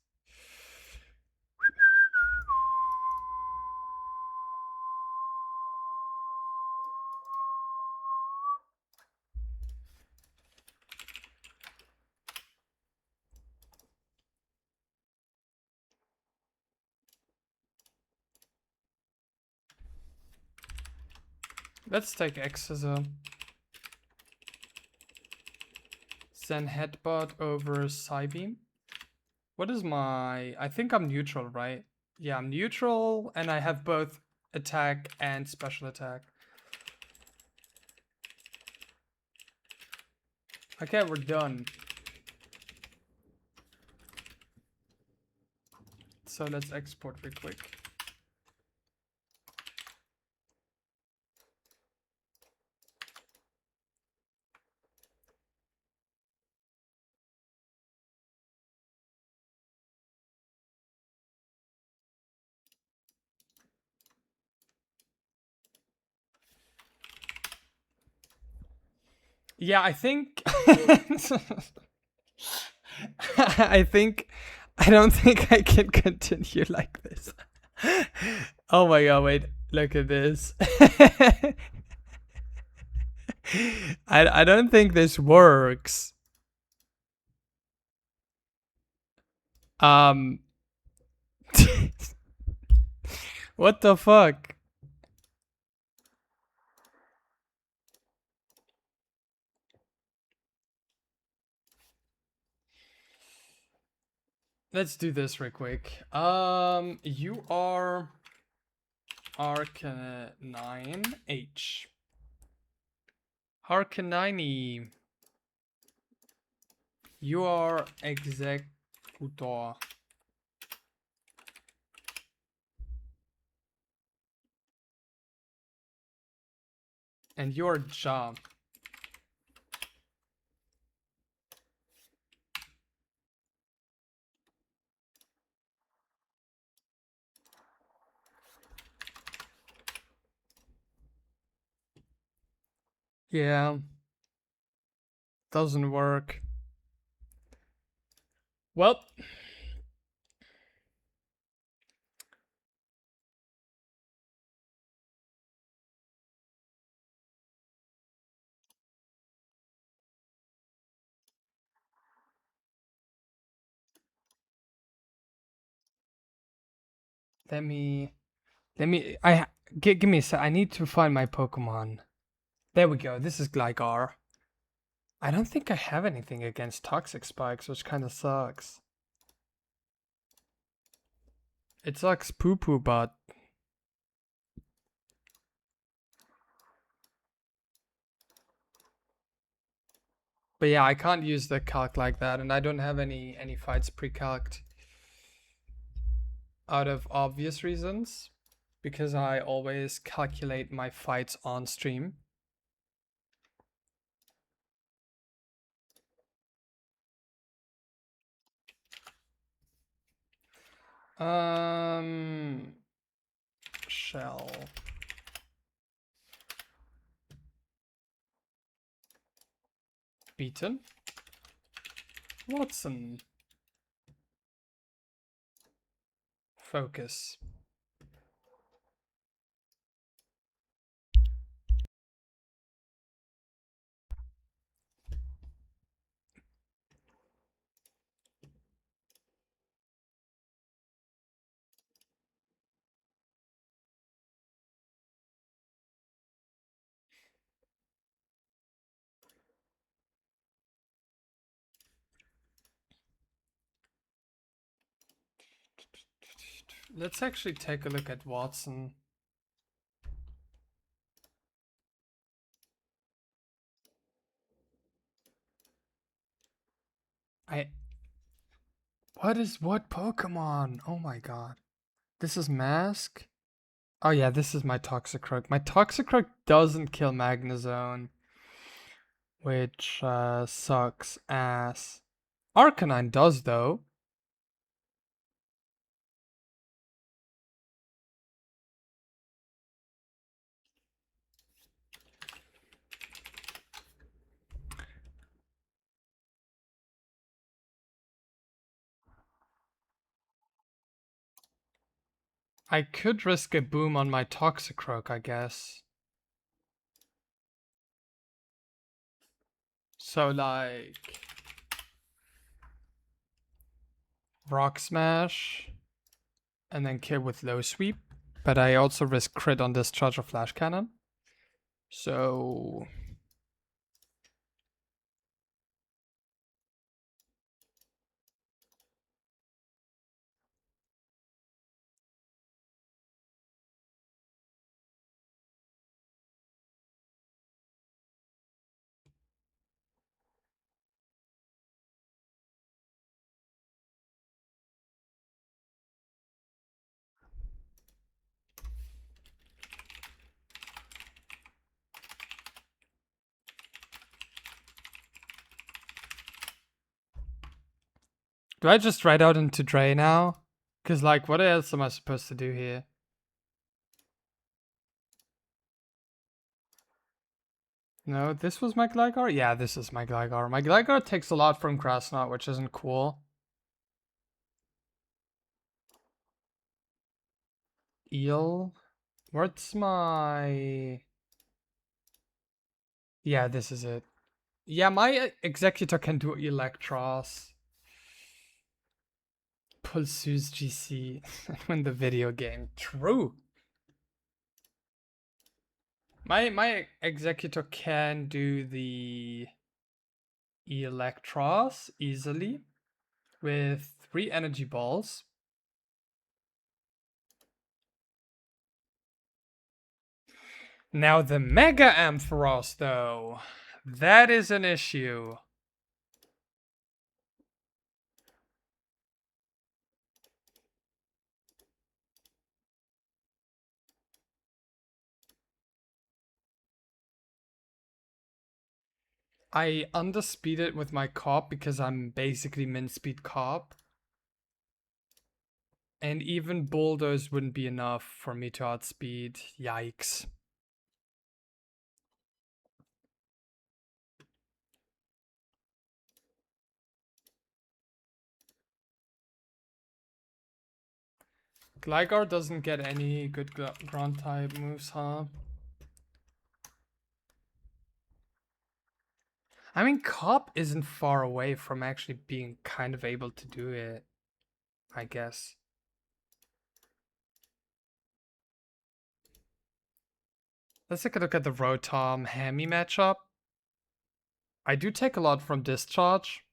Let's take X-Scissor. Then headbutt over Psybeam. What is my... I think I'm neutral, right? Yeah, I'm neutral, and I have both attack and special attack. Okay, we're done. So let's export real quick. Yeah, I think... I don't think I can continue like this. Oh my god, wait. Look at this. I don't think this works. What the fuck? Let's do this real quick. You are Arcanine-H. Arcanine. You are Executor. And you're Ja. Yeah. Doesn't work. Well. Give me a sec. I need to find my Pokemon. There we go. This is Gligar. I don't think I have anything against Toxic Spikes, which kind of sucks. It sucks poo-poo, but... But yeah, I can't use the calc like that, and I don't have any fights pre-calced. Out of obvious reasons. because I always calculate my fights on stream. Shell. Beaten. Watson. Focus. Let's actually take a look at Watson. What is what Pokemon? Oh my god. This is Mask? Oh yeah, this is my Toxicroak. My Toxicroak doesn't kill Magnezone, which sucks ass. Arcanine does though. I could risk a boom on my Toxicroak, I guess. So like Rock Smash and then kill with low sweep. But I also risk crit on Discharge or Flash Cannon. So do I just ride out into Dre now? Cause like what else am I supposed to do here? No, this was my Gligar? Yeah, this is my Gligar. My Gligar takes a lot from Grass Knot, which isn't cool. Eel? What's my... Yeah, this is it. Yeah, my Executor can do Electros. Pulseuse GC. Win the video game. True. My Executor can do the Electros easily with 3 energy balls. Now the Mega Ampharos though, that is an issue. I underspeed it with my Carp because I'm basically min speed Carp. And even Bulldoze wouldn't be enough for me to outspeed. Yikes. Gligar doesn't get any good ground type moves, huh? I mean, Carp isn't far away from actually being kind of able to do it, I guess. Let's take a look at the Rotom Hammy matchup. I do take a lot from Discharge,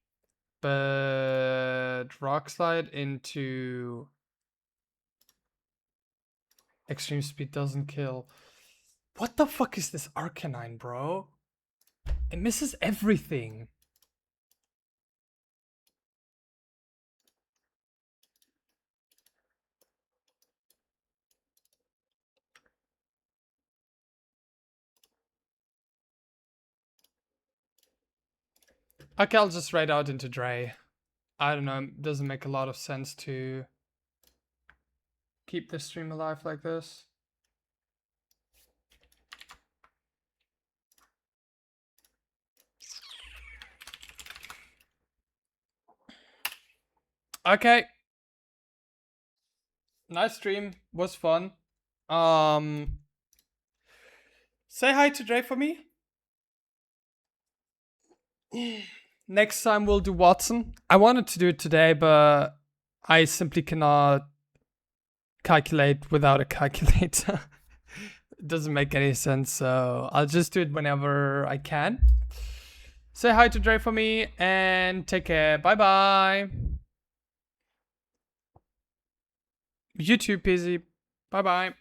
but Rock Slide into Extreme Speed doesn't kill. What the fuck is this Arcanine, bro? It misses everything. Okay, I'll just write out into Dre. I don't know, it doesn't make a lot of sense to keep the stream alive like this. Okay. Nice stream. Was fun. Say hi to Dre for me. Next time we'll do Watson. I wanted to do it today, but I simply cannot calculate without a calculator. It doesn't make any sense, so I'll just do it whenever I can. Say hi to Dre for me and take care. Bye bye. You too, Pizzy. Bye bye.